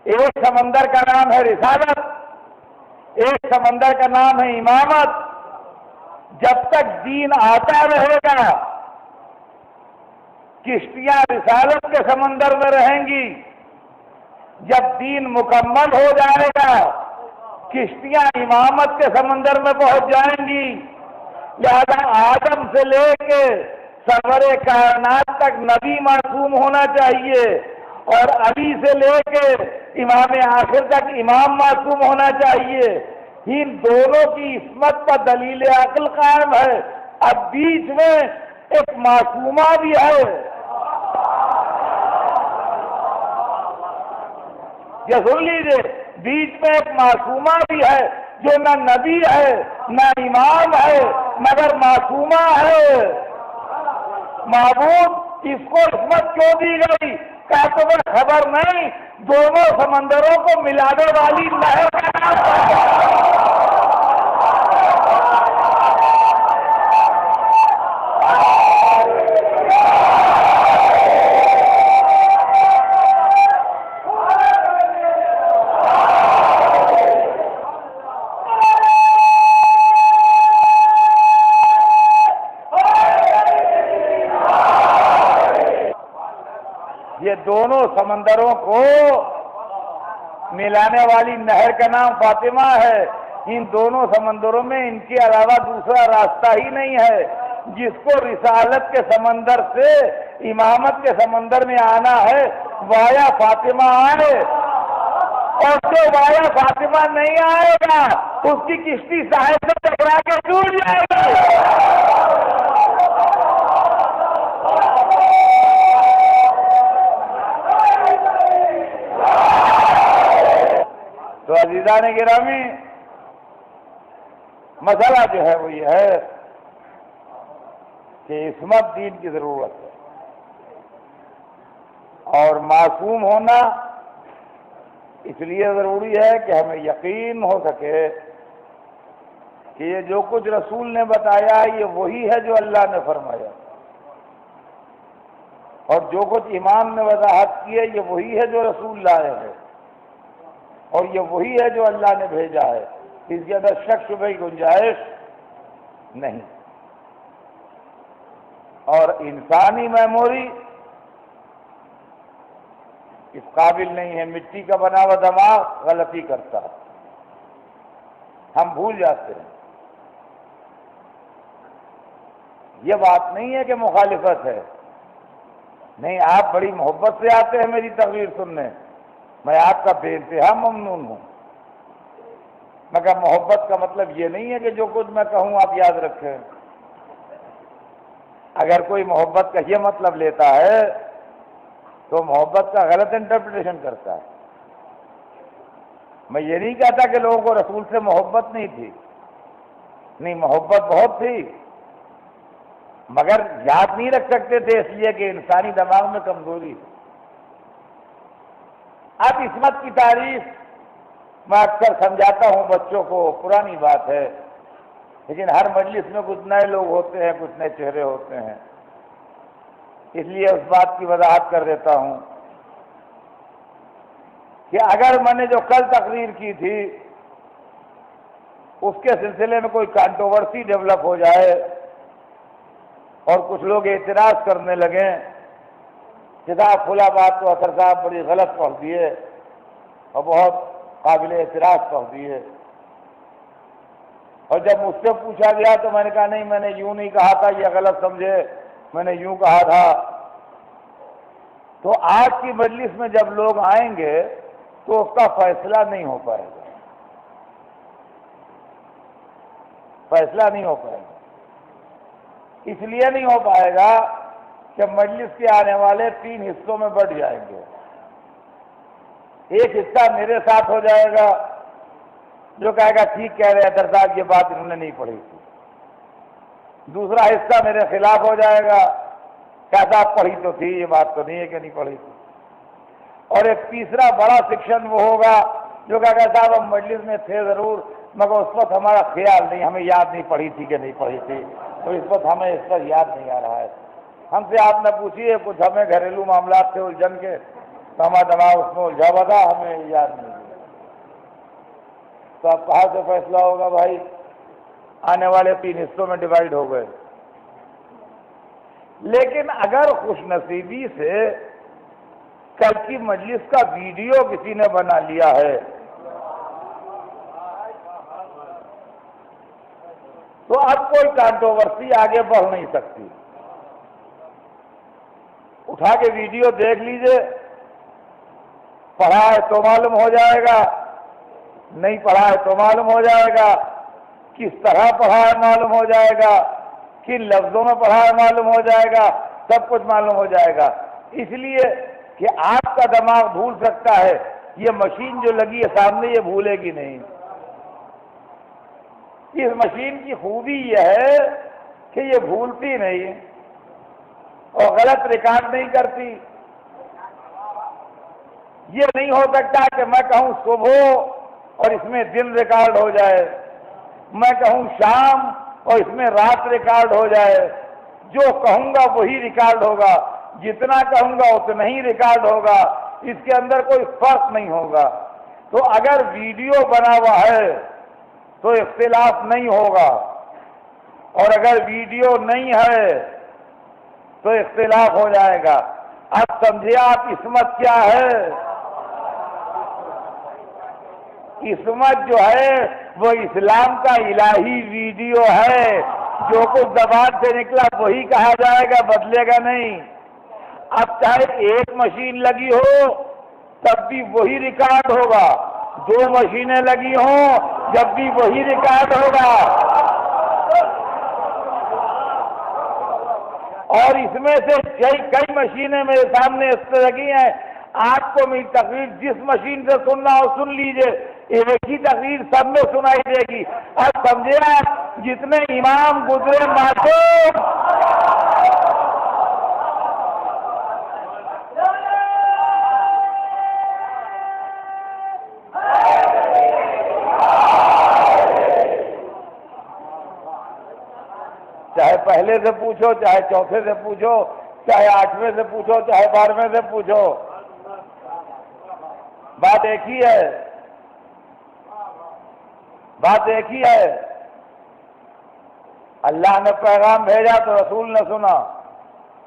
Speaker 1: ایک سمندر کا نام ہے رسالت، ایک سمندر کا نام ہے امامت۔ جب تک دین آتا رہے گا کشتیاں رسالت کے سمندر میں رہیں گی، جب دین مکمل ہو جائے گا کشتیاں امامت کے سمندر میں پہنچ جائیں گی۔ لہذا آدم سے لے کے سرور کائنات تک نبی معصوم ہونا چاہیے، اور علی سے لے کے امام آخر تک امام معصوم ہونا چاہیے۔ ان دونوں کی عصمت پر دلیل عقل قائم ہے۔ اب بیچ میں ایک معصومہ بھی ہے، یہ سن لیجیے، بیچ میں ایک معصومہ بھی ہے جو نہ نبی ہے نہ امام ہے مگر معصومہ ہے۔ معبود اس کو عصمت کیوں دی گئی؟ کہا تمہیں خبر نہیں دونوں سمندروں کو ملانے والی نہر کا نام دونوں سمندروں کو ملانے والی نہر کا نام فاطمہ ہے۔ ان دونوں سمندروں میں ان کے علاوہ دوسرا راستہ ہی نہیں ہے۔ جس کو رسالت کے سمندر سے امامت کے سمندر میں آنا ہے وایا فاطمہ آئے، اور جو وایا فاطمہ نہیں آئے گا اس کی کشتی ساحل سے ٹکرا کے ٹوٹ جائے گی۔ تو عزیزان گرامی، مسئلہ جو ہے وہ یہ ہے کہ عصمت دین کی ضرورت ہے، اور معصوم ہونا اس لیے ضروری ہے کہ ہمیں یقین ہو سکے کہ یہ جو کچھ رسول نے بتایا یہ وہی ہے جو اللہ نے فرمایا، اور جو کچھ امام نے وضاحت کی ہے یہ وہی ہے جو رسول لائے ہیں، اور یہ وہی ہے جو اللہ نے بھیجا ہے۔ اس کے اندر شک شبہ کی گنجائش نہیں، اور انسانی میموری اس قابل نہیں ہے۔ مٹی کا بنا ہوا دماغ غلطی کرتا ہے، ہم بھول جاتے ہیں۔ یہ بات نہیں ہے کہ مخالفت ہے، نہیں، آپ بڑی محبت سے آتے ہیں میری تقریر سننے، میں آپ کا بے انتہا ممنون ہوں، مگر محبت کا مطلب یہ نہیں ہے کہ جو کچھ میں کہوں آپ یاد رکھیں۔ اگر کوئی محبت کا یہ مطلب لیتا ہے تو محبت کا غلط انٹرپریٹیشن کرتا ہے۔ میں یہ نہیں کہتا کہ لوگوں کو رسول سے محبت نہیں تھی، نہیں، محبت بہت تھی، مگر یاد نہیں رکھ سکتے تھے اس لیے کہ انسانی دماغ میں کمزوری ہے۔ اب عصمت کی تعریف میں اکثر سمجھاتا ہوں بچوں کو، پرانی بات ہے، لیکن ہر مجلس میں کچھ نئے لوگ ہوتے ہیں، کچھ نئے چہرے ہوتے ہیں، اس لیے اس بات کی وضاحت کر دیتا ہوں کہ اگر میں نے جو کل تقریر کی تھی اس کے سلسلے میں کوئی کانٹروورسی ڈیولپ ہو جائے اور کچھ لوگ اعتراض کرنے لگیں کہ صاحب فلاں بات تو اثر صاحب بڑی غلط پڑھ دیے اور بہت قابل اعتراض پڑھ دیے، اور جب مجھ سے پوچھا گیا تو میں نے کہا نہیں، میں نے یوں نہیں کہا تھا، یہ غلط سمجھے، میں نے یوں کہا تھا۔ تو آج کی مجلس میں جب لوگ آئیں گے تو اس کا فیصلہ نہیں ہو پائے گا، فیصلہ نہیں ہو پائے گا۔ اس لیے نہیں ہو پائے گا کہ مجلس کے آنے والے 3 حصوں میں بٹ جائیں گے۔ ایک حصہ میرے ساتھ ہو جائے گا جو کہے گا ٹھیک کہہ رہے حیدر صاحب، یہ بات انہوں نے نہیں پڑھی تھی۔ دوسرا حصہ میرے خلاف ہو جائے گا، کیا صاحب پڑھی تو تھی، یہ بات تو نہیں ہے کہ نہیں پڑھی تھی۔ اور ایک تیسرا بڑا سیکشن وہ ہوگا جو کہے گا صاحب ہم مجلس میں تھے ضرور، مگر اس وقت ہمارا خیال نہیں، ہمیں یاد نہیں پڑھی تھی کہ نہیں پڑھی تھی، تو اس وقت ہمیں اس پر یاد نہیں آ رہا ہے۔ ہم سے آپ نے پوچھیے، کچھ ہمیں گھریلو معاملات تھے الجھن کے تو ہمارا دماغ اس میں الجھا ہوا تھا، ہمیں یاد نہیں ہے۔ تو اب کہاں سے فیصلہ ہوگا بھائی؟ آنے والے 3 حصوں میں ڈیوائیڈ ہو گئے۔ لیکن اگر خوش نصیبی سے کل کی مجلس کا ویڈیو کسی نے بنا لیا ہے تو اب کوئی کانٹروورسی آگے بڑھ نہیں سکتی۔ اٹھا کے ویڈیو دیکھ لیجئے، پڑھا ہے تو معلوم ہو جائے گا، نہیں پڑھا ہے تو معلوم ہو جائے گا، کس طرح پڑھا ہے معلوم ہو جائے گا، کن لفظوں میں پڑھا ہے معلوم ہو جائے گا، سب کچھ معلوم ہو جائے گا۔ اس لیے کہ آپ کا دماغ بھول سکتا ہے، یہ مشین جو لگی ہے سامنے یہ بھولے گی نہیں۔ اس مشین کی خوبی یہ ہے کہ یہ بھولتی نہیں اور غلط ریکارڈ نہیں کرتی۔ یہ نہیں ہو سکتا کہ میں کہوں صبح اور اس میں دن ریکارڈ ہو جائے، میں کہوں شام اور اس میں رات ریکارڈ ہو جائے۔ جو کہوں گا وہی ریکارڈ ہوگا، جتنا کہوں گا اتنا ہی ریکارڈ ہوگا، اس کے اندر کوئی فرق نہیں ہوگا۔ تو اگر ویڈیو بنا ہوا ہے تو اختلاف نہیں ہوگا، اور اگر ویڈیو نہیں ہے تو اختلاف ہو جائے گا۔ اب سمجھے آپ عصمت کیا ہے؟ عصمت جو ہے وہ اسلام کا الہی ویڈیو ہے، جو کچھ زبان سے نکلا وہی کہا جائے گا، بدلے گا نہیں۔ اب چاہے ایک مشین لگی ہو تب بھی وہی ریکارڈ ہوگا، 2 مشینیں لگی ہوں جب بھی وہی ریکارڈ ہوگا۔ اور اس میں سے کئی مشینیں میرے سامنے اس طرح لگی ہیں، آپ کو میری تقریر جس مشین سے سننا ہو سن لیجئے، ایک ہی تقریر سب میں سنائی دے گی۔ اب سمجھے آپ، جتنے امام گزرے معصوم، چاہے پہلے سے پوچھو، چاہے چوتھے سے پوچھو، چاہے 8ویں سے پوچھو، چاہے 12ویں سے پوچھو، بات ایک ہی ہے، بات ایک ہی ہے۔ اللہ نے پیغام بھیجا تو رسول نے سنا،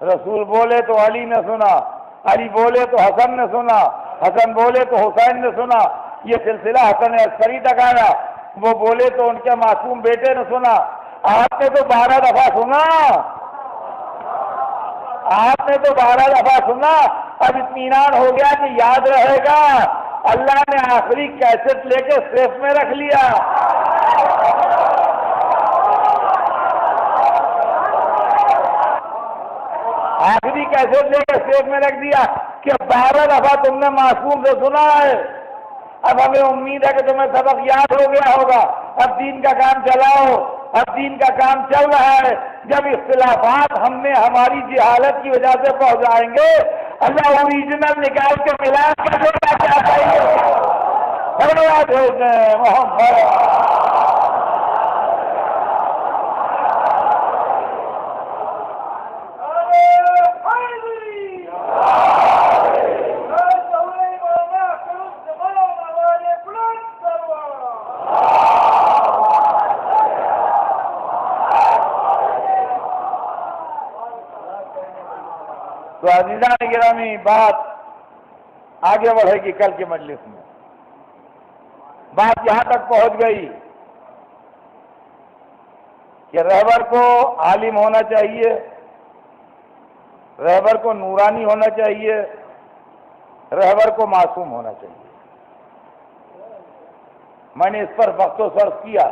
Speaker 1: رسول بولے تو علی نے سنا، علی بولے تو حسن نے سنا، حسن بولے تو حسین نے سنا، یہ سلسلہ حسن عسکری تک آیا، وہ بولے تو ان کے معصوم بیٹے نے سنا۔ آپ نے تو 12 دفعہ سنا، آپ نے تو 12 دفعہ سنا، اب اطمینان ہو گیا کہ یاد رہے گا اللہ نے آخری کیسٹ لے کے سیف میں رکھ لیا. آخری کیسٹ لے کے سیف میں رکھ دیا کہ 12 دفعہ تم نے معصوم سے سنا ہے. اب ہمیں امید ہے کہ تمہیں سبق یاد ہو گیا ہوگا. اب دین کا کام چلاؤ. اب دین کا کام چل رہا ہے. جب اختلافات ہم میں ہماری جہالت کی وجہ سے پہنچ جائیں گے, اللہ اوریجنل نکال کے ملا کر دینا چاہتا ہے. محمد تو عزیزان گرامی, بات آگے بڑھے گی کل کی مجلس میں. بات یہاں تک پہنچ گئی کہ رہبر کو عالم ہونا چاہیے, رہبر کو نورانی ہونا چاہیے, رہبر کو معصوم ہونا چاہیے. میں نے اس پر وقت و صرف کیا.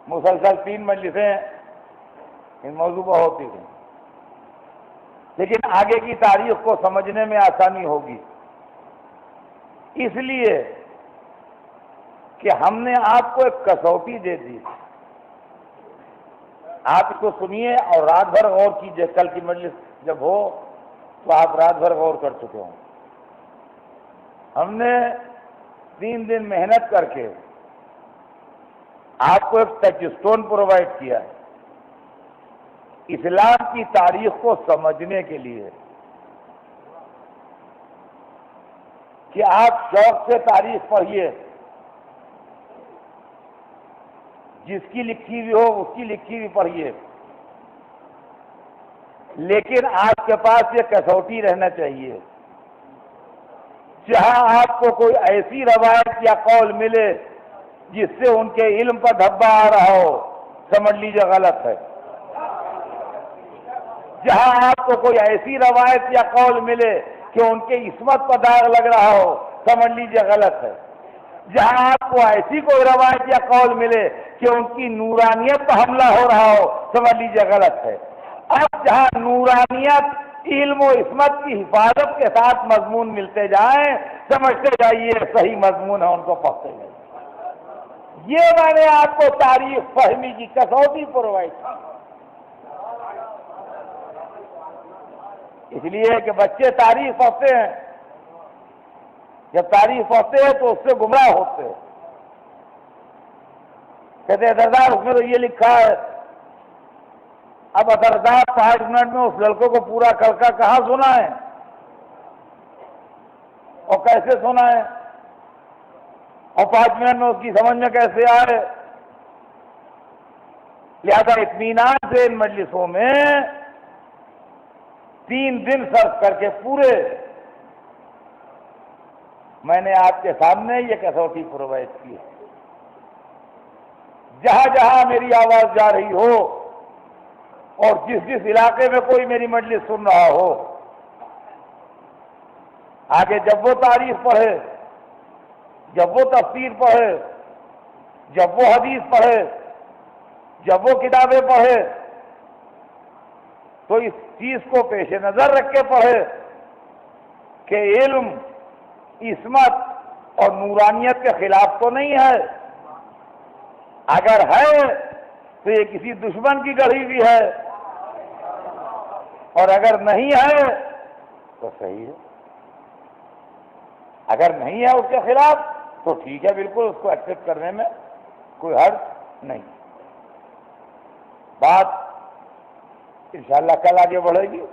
Speaker 1: مسلسل 3 مجلسیں اس موضوع پر ہوتی ہیں, لیکن آگے کی تاریخ کو سمجھنے میں آسانی ہوگی, اس لیے کہ ہم نے آپ کو ایک کسوٹی دے دی. آپ اس کو سنیے اور رات بھر غور کیجیے. کل کی مجلس جب ہو تو آپ رات بھر غور کر چکے ہوں. ہم نے 3 دن محنت کر کے آپ کو ایک ٹچ اسٹون پرووائڈ کیا ہے اسلام کی تاریخ کو سمجھنے کے لیے, کہ آپ شوق سے تاریخ پڑھیے. جس کی لکھی ہوئی ہو اس کی لکھی ہوئی پڑھیے, لیکن آپ کے پاس یہ کسوٹی رہنا چاہیے. جہاں آپ کو کوئی ایسی روایت یا قول ملے جس سے ان کے علم پر دھبا آ رہا ہو, سمجھ لیجیے غلط ہے. جہاں آپ کو کوئی ایسی روایت یا قول ملے کہ ان کے عصمت پر داغ لگ رہا ہو, سمجھ لیجیے غلط ہے. جہاں آپ کو ایسی کوئی روایت یا قول ملے کہ ان کی نورانیت پر حملہ ہو رہا ہو, سمجھ لیجیے غلط ہے. اب جہاں نورانیت, علم و عصمت کی حفاظت کے ساتھ مضمون ملتے جائیں, سمجھتے جائیے صحیح مضمون ہے, ان کو پڑھتے جائیے. یہ میں نے آپ کو تاریخ فہمی کی کسوٹی پرووائڈ کی, اس لیے کہ بچے تاریخ پڑھتے ہیں. جب تاریخ پڑھتے ہیں تو اس سے گمراہ ہوتے ہیں. کہتے ہیں سردار اس میں تو یہ لکھا ہے. اب سردار 5 منٹ میں اس لڑکوں کو پورا کلکا کہاں سنا ہے اور کیسے سنا ہے, اور 5 منٹ میں اس کی سمجھ میں کیسے آئے. لہذا اطمینان سے ان مجلسوں میں 3 دن صرف کر کے پورے میں نے آپ کے سامنے یہ کسوٹی پرووائڈ کی ہے. جہاں جہاں میری آواز جا رہی ہو اور جس جس علاقے میں کوئی میری مجلس سن رہا ہو, آگے جب وہ تاریخ پڑھے, جب وہ تفسیر پڑھے, جب وہ حدیث پڑھے, جب وہ کتابیں پڑھے, تو اس چیز کو پیش نظر رکھ کے پڑھے کہ علم, عصمت اور نورانیت کے خلاف تو نہیں ہے. اگر ہے تو یہ کسی دشمن کی گڑھی بھی ہے, اور اگر نہیں ہے تو صحیح ہے. اگر نہیں ہے اس کے خلاف تو ٹھیک ہے, بالکل اس کو ایکسپٹ کرنے میں کوئی حرج نہیں. بات انشاءاللہ کل آگے بڑھے گی,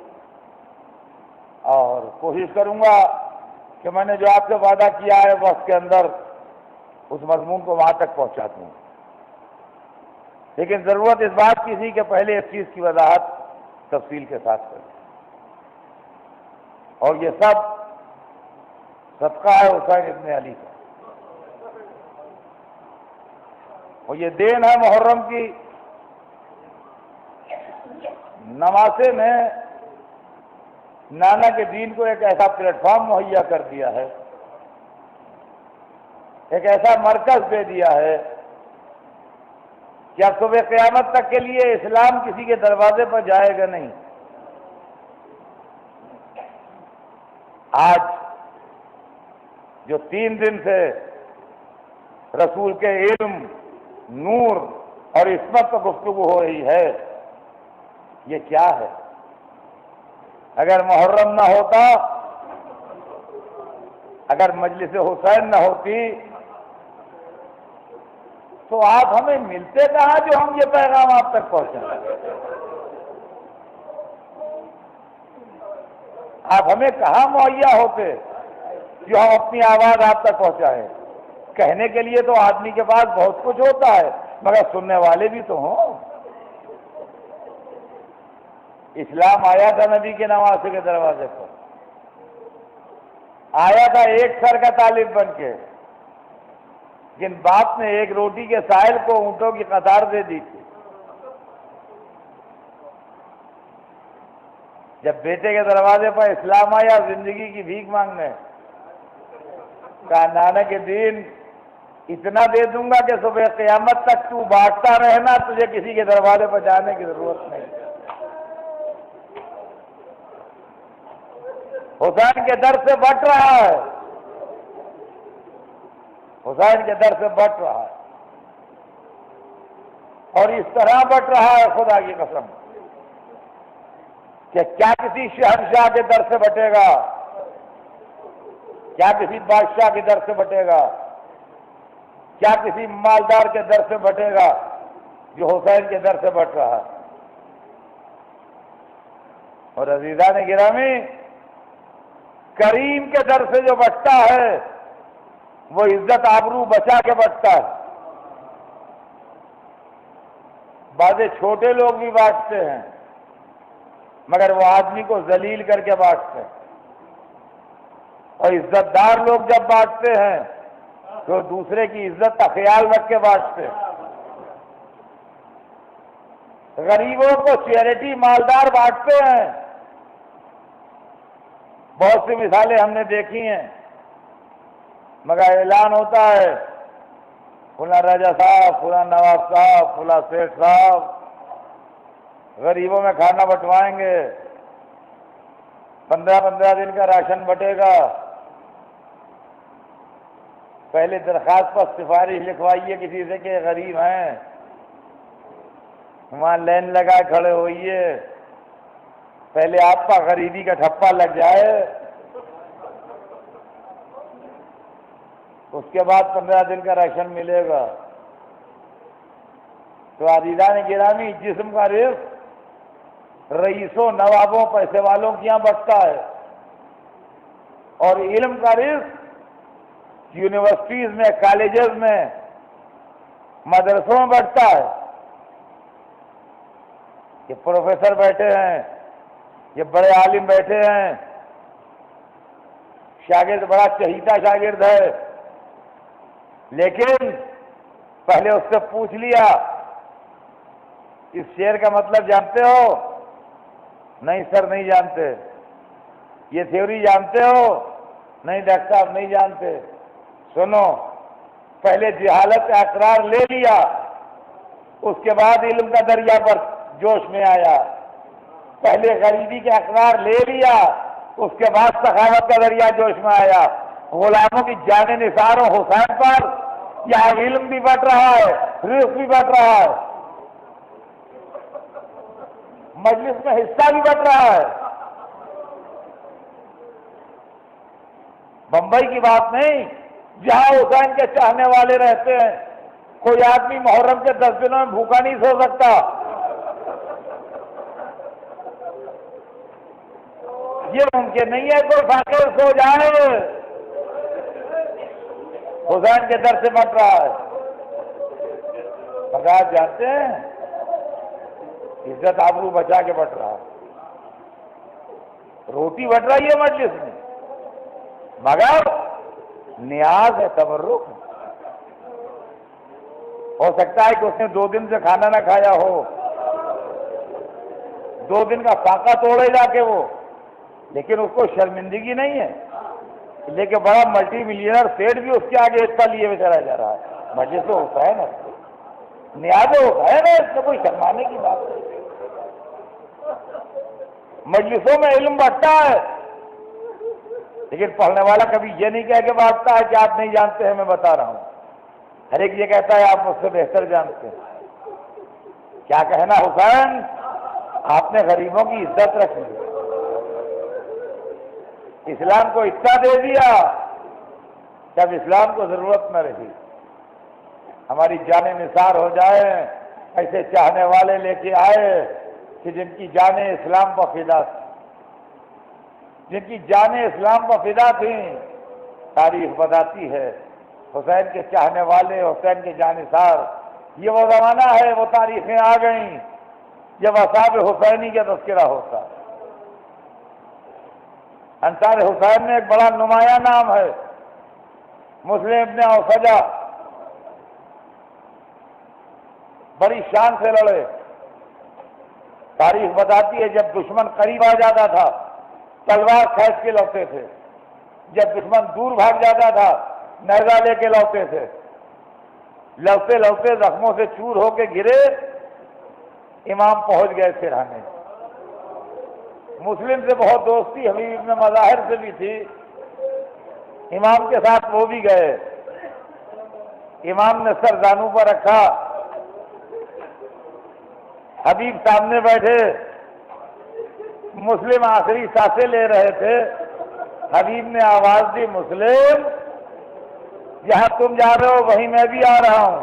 Speaker 1: اور کوشش کروں گا کہ میں نے جو آپ سے وعدہ کیا ہے وقت کے اندر اس مضمون کو وہاں تک پہنچا دوں. لیکن ضرورت اس بات کی تھی کہ پہلے اس چیز کی وضاحت تفصیل کے ساتھ کریں, اور یہ سب صدقہ ہے حسین ابن علی کا, اور یہ دین ہے محرم کی. نواسے میں نانا کے دین کو ایک ایسا پلیٹ فارم مہیا کر دیا ہے، ایک ایسا مرکز دے دیا ہے کہ اب صبح قیامت تک کے لیے اسلام کسی کے دروازے پر جائے گا نہیں۔ آج جو 3 دن سے رسول کے علم، نور اور عصمت پر گفتگو ہو رہی ہے، یہ کیا ہے؟ اگر محرم نہ ہوتا، اگر مجلس حسین نہ ہوتی، تو آپ ہمیں ملتے کہاں جو ہم یہ پیغام آپ تک پہنچائیں؟ آپ ہمیں کہاں مہیا ہوتے جو ہم اپنی آواز آپ تک پہنچائیں؟ کہنے کے لیے تو آدمی کے پاس بہت کچھ ہوتا ہے، مگر سننے والے بھی تو ہوں۔ اسلام آیا تھا نبی کے نواسے کے دروازے پر، آیا تھا ایک سر کا طالب بن کے، جن باپ نے ایک روٹی کے سائل کو اونٹوں کی قطار دے دی تھی۔ جب بیٹے کے دروازے پر اسلام آیا زندگی کی بھیک مانگنے، کہا نانا کے دین اتنا دے دوں گا کہ صبح قیامت تک تو بانٹتا رہنا، تجھے کسی کے دروازے پر جانے کی ضرورت نہیں۔ حسین کے در سے بٹ رہا ہے، حسین کے در سے بٹ رہا ہے، اور اس طرح بٹ رہا ہے خدا کی قسم کہ کیا کسی شہنشاہ کے در سے بٹے گا، کیا کسی بادشاہ کے در سے بٹے گا، کیا کسی مالدار کے در سے بٹے گا جو حسین کے در سے بٹ رہا ہے۔ اور عزیزان گرامی، کریم کے در سے جو بٹتا ہے وہ عزت آبرو بچا کے بٹتا ہے۔ بعضے چھوٹے لوگ بھی بانٹتے ہیں، مگر وہ آدمی کو ذلیل کر کے بانٹتے ہیں، اور عزت دار لوگ جب بانٹتے ہیں تو دوسرے کی عزت کا خیال رکھ کے بانٹتے ہیں۔ غریبوں کو چیریٹی مالدار بانٹتے ہیں۔ بہت سی مثالیں ہم نے دیکھی ہیں، مگر اعلان ہوتا ہے فلاں راجا صاحب، فلاں نواب صاحب، فلاں سیٹھ صاحب غریبوں میں کھانا بٹوائیں گے، 15 دن کا راشن بٹے گا۔ پہلے درخواست پر سفارش لکھوائیے کسی سے کہ غریب ہیں، وہاں لائن لگائے کھڑے ہوئیے، پہلے آپ کا غریبی کا ٹھپا لگ جائے، اس کے بعد 15 دن کا راشن ملے گا۔ تو عزیزان گرامی، جسم کا رزق رئیسوں، نوابوں، پیسے والوں کے یہاں بٹتا ہے، اور علم کا رزق یونیورسٹیز میں، کالجز میں، مدرسوں میں بٹتا ہے۔ یہ پروفیسر بیٹھے ہیں، یہ بڑے عالم بیٹھے ہیں، شاگرد بڑا چہیتا شاگرد ہے، لیکن پہلے اس سے پوچھ لیا اس شعر کا مطلب جانتے ہو؟ نہیں سر نہیں جانتے۔ یہ تھیوری جانتے ہو؟ نہیں ڈاکٹر صاحب نہیں جانتے۔ سنو، پہلے جہالت کا اقرار لے لیا، اس کے بعد علم کا دریا پر جوش میں آیا۔ پہلے غریبی کا اقرار لے لیا، اس کے بعد سخاوت کا دریا جوش میں آیا۔ غلاموں کی جانیں نثار و حسین پر یہاں علم بھی بٹ رہا ہے، رزق بھی بٹ رہا ہے، مجلس میں حصہ بھی بٹ رہا ہے۔ بمبئی کی بات نہیں، جہاں حسین کے چاہنے والے رہتے ہیں، کوئی آدمی محرم کے 10 دنوں میں بھوکا نہیں سو سکتا۔ یہ ممکن نہیں ہے کوئی فقیر سو جائے، حسین کے در سے بٹ رہا ہے۔ مگر آپ جانتے ہیں عزت آبرو بچا کے بٹ رہا ہے، روٹی بٹ رہی ہے مجلس میں، مگر نیاز ہے، تبرک ہو سکتا ہے کہ اس نے 2 دن سے کھانا نہ کھایا ہو، 2 دن کا فاقہ توڑے جا کے وہ، لیکن اس کو شرمندگی نہیں ہے، لیکن بڑا ملٹی ملینر سیٹ بھی اس کے آگے حصہ لیے ہوئے چلا جا رہا ہے۔ مجلس تو ہوتا ہے نا، نیاز ہوتا ہے نا، اس میں کوئی شرمانے کی بات نہیں۔ مجلسوں میں علم بانٹتا ہے، لیکن پڑھنے والا کبھی یہ نہیں کہہ کے بانٹتا ہے کہ آپ نہیں جانتے ہیں، میں بتا رہا ہوں۔ ہر ایک یہ کہتا ہے آپ مجھ سے بہتر جانتے ہیں۔ کیا کہنا حسین، آپ نے غریبوں کی عزت رکھی، اسلام کو اتنا دے دیا جب اسلام کو ضرورت نہ رہی۔ ہماری جانیں نثار ہو جائیں، ایسے چاہنے والے لے کے آئے کہ جن کی جانیں اسلام پر فدا تھیں، جن کی جانیں اسلام پر فدا تھیں۔ تاریخ بتاتی ہے حسین کے چاہنے والے، حسین کے جانثار، یہ وہ زمانہ ہے، وہ تاریخیں آ گئیں جب اصحاب حسینی کا تذکرہ ہوتا۔ انصار حسین میں ایک بڑا نمایاں نام ہے، مسلم ابن اوسجہ، بڑی شان سے لڑے۔ تاریخ بتاتی ہے جب دشمن قریب آ جاتا تھا تلوار کھینچ کے لوٹتے تھے، جب دشمن دور بھاگ جاتا تھا نیزہ لے کے لوٹتے تھے۔ لوٹتے لوٹتے زخموں سے چور ہو کے گرے، امام پہنچ گئے سرہانے۔ مسلم سے بہت دوستی حبیب ابن مظاہر سے بھی تھی، امام کے ساتھ وہ بھی گئے۔ امام نے سر زانو پر رکھا، حبیب سامنے بیٹھے، مسلم آخری سانسیں لے رہے تھے۔ حبیب نے آواز دی، مسلم جہاں تم جا رہے ہو وہیں میں بھی آ رہا ہوں،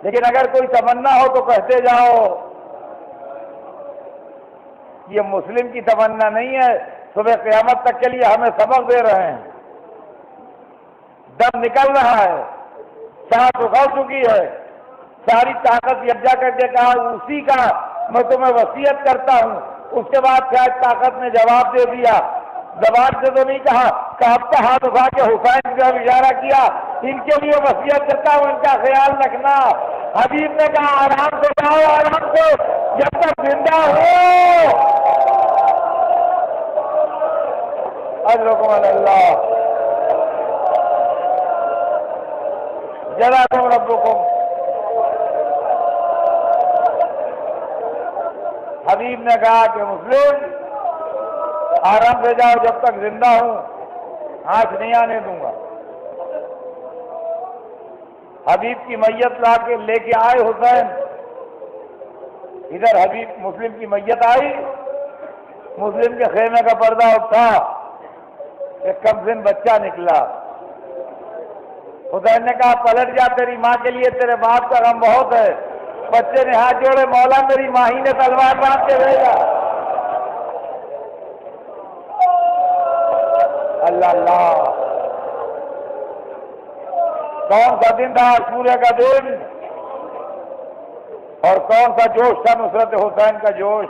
Speaker 1: لیکن اگر کوئی تمنا ہو تو کہتے جاؤ۔ یہ مسلم کی تمنا نہیں ہے، صبح قیامت تک کے لیے ہمیں سبق دے رہے ہیں۔ دم نکل رہا ہے، سانس اکھڑ چکی ہے، ساری طاقت یکجا کر کے کہا اسی کا میں تمہیں وصیت کرتا ہوں۔ اس کے بعد شاید طاقت نے جواب دے دیا، زبان سے تو نہیں کہا، کانپتا ہاتھ اٹھا کے حسین کا اشارہ کیا، ان کے لیے وصیت کرتا ہوں، ان کا خیال رکھنا۔ حبیب نے کہا آرام سے جاؤ، آرام سے، جب تک زندہ ہو۔ اجرکم اللہ، جزاکم ربکم۔ حبیب نے کہا کہ مسلم آرام سے جاؤ، جب تک زندہ ہوں آنکھ نہیں آنے دوں گا۔ حبیب کی میت لا کے لے کے آئے حسین، ادھر حبیب مسلم کی میت آئی، مسلم کے خیمے کا پردہ اٹھا، ایک کمسن بچہ نکلا۔ حسین نے کہا پلٹ جا، تیری ماں کے لیے تیرے باپ کا غم بہت ہے۔ بچے نے ہاتھ جوڑے، مولا میری ماں ہی نے تلوار باندھ کے بھیجا۔ اللہ اللہ، کون سا دن تھا عاشورہ کا دن، اور کون سا جوش تھا نصرت حسین کا جوش۔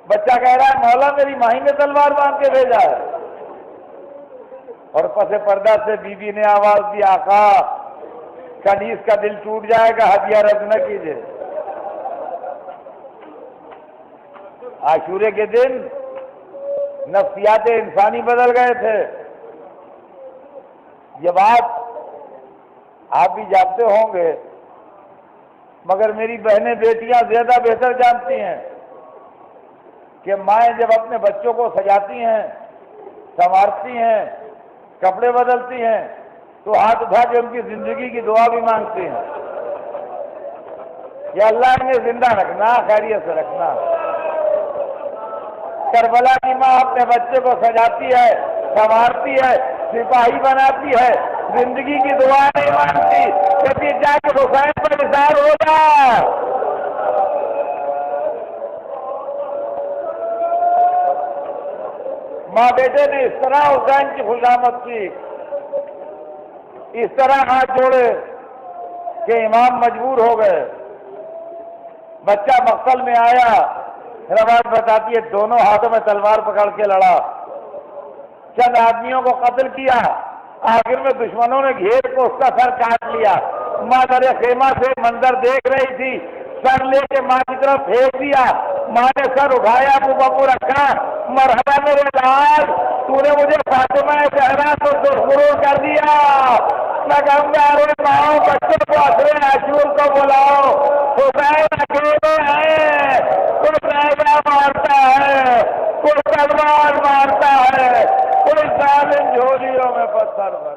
Speaker 1: بچہ کہہ رہا ہے مولا میری ماں ہی نے تلوار باندھ کے بھیجا ہے، اور پس پردہ سے بی بی نے آواز دی، آقا کنیز کا دل ٹوٹ جائے گا، ہدیہ رد نہ کیجیے۔ عاشورے کے دن نفسیات انسانی بدل گئے تھے۔ یہ بات آپ بھی جانتے ہوں گے، مگر میری بہنیں بیٹیاں زیادہ بہتر جانتی ہیں کہ مائیں جب اپنے بچوں کو سجاتی ہیں، سنوارتی ہیں، کپڑے بدلتی ہیں، تو ہاتھ اٹھا کے ان کی زندگی کی دعا بھی مانگتی ہیں کہ اللہ انہیں زندہ رکھنا، خیریت سے رکھنا۔ کربلا کی ماں اپنے بچے کو سجاتی ہے، سنوارتی ہے، سپاہی بناتی ہے، زندگی کی دعا نہیں مانگتی کہ پھر جا کے حسین پر نثار ہو جائے۔ ماں بیٹے نے اس طرح حسین کی خوشامد کی، اس طرح ہاتھ جوڑے کہ امام مجبور ہو گئے۔ بچہ مقتل میں آیا، روایت بتاتی ہے دونوں ہاتھوں میں تلوار پکڑ کے لڑا، چند آدمیوں کو قتل کیا، آخر میں دشمنوں نے گھیر کو اس کا سر کاٹ لیا۔ ماں در خیمہ سے منظر دیکھ رہی تھی، سر لے کے ماں کی طرف پھینک دیا، ماں نے سر اٹھایا، ابو کو رکھا، مرحبا میرے لال، تو نے مجھے فاطمہ زہرا تو سرخرور کر دیا، میں کہوں گا ارے ماؤں بچوں کو اصل عاشور کو بلاؤ، حسین اکیلے ہیں، کوئی نیزہ مارتا ہے، کوئی تلوار مارتا ہے، کوئی ظالم جھولیوں میں پتھر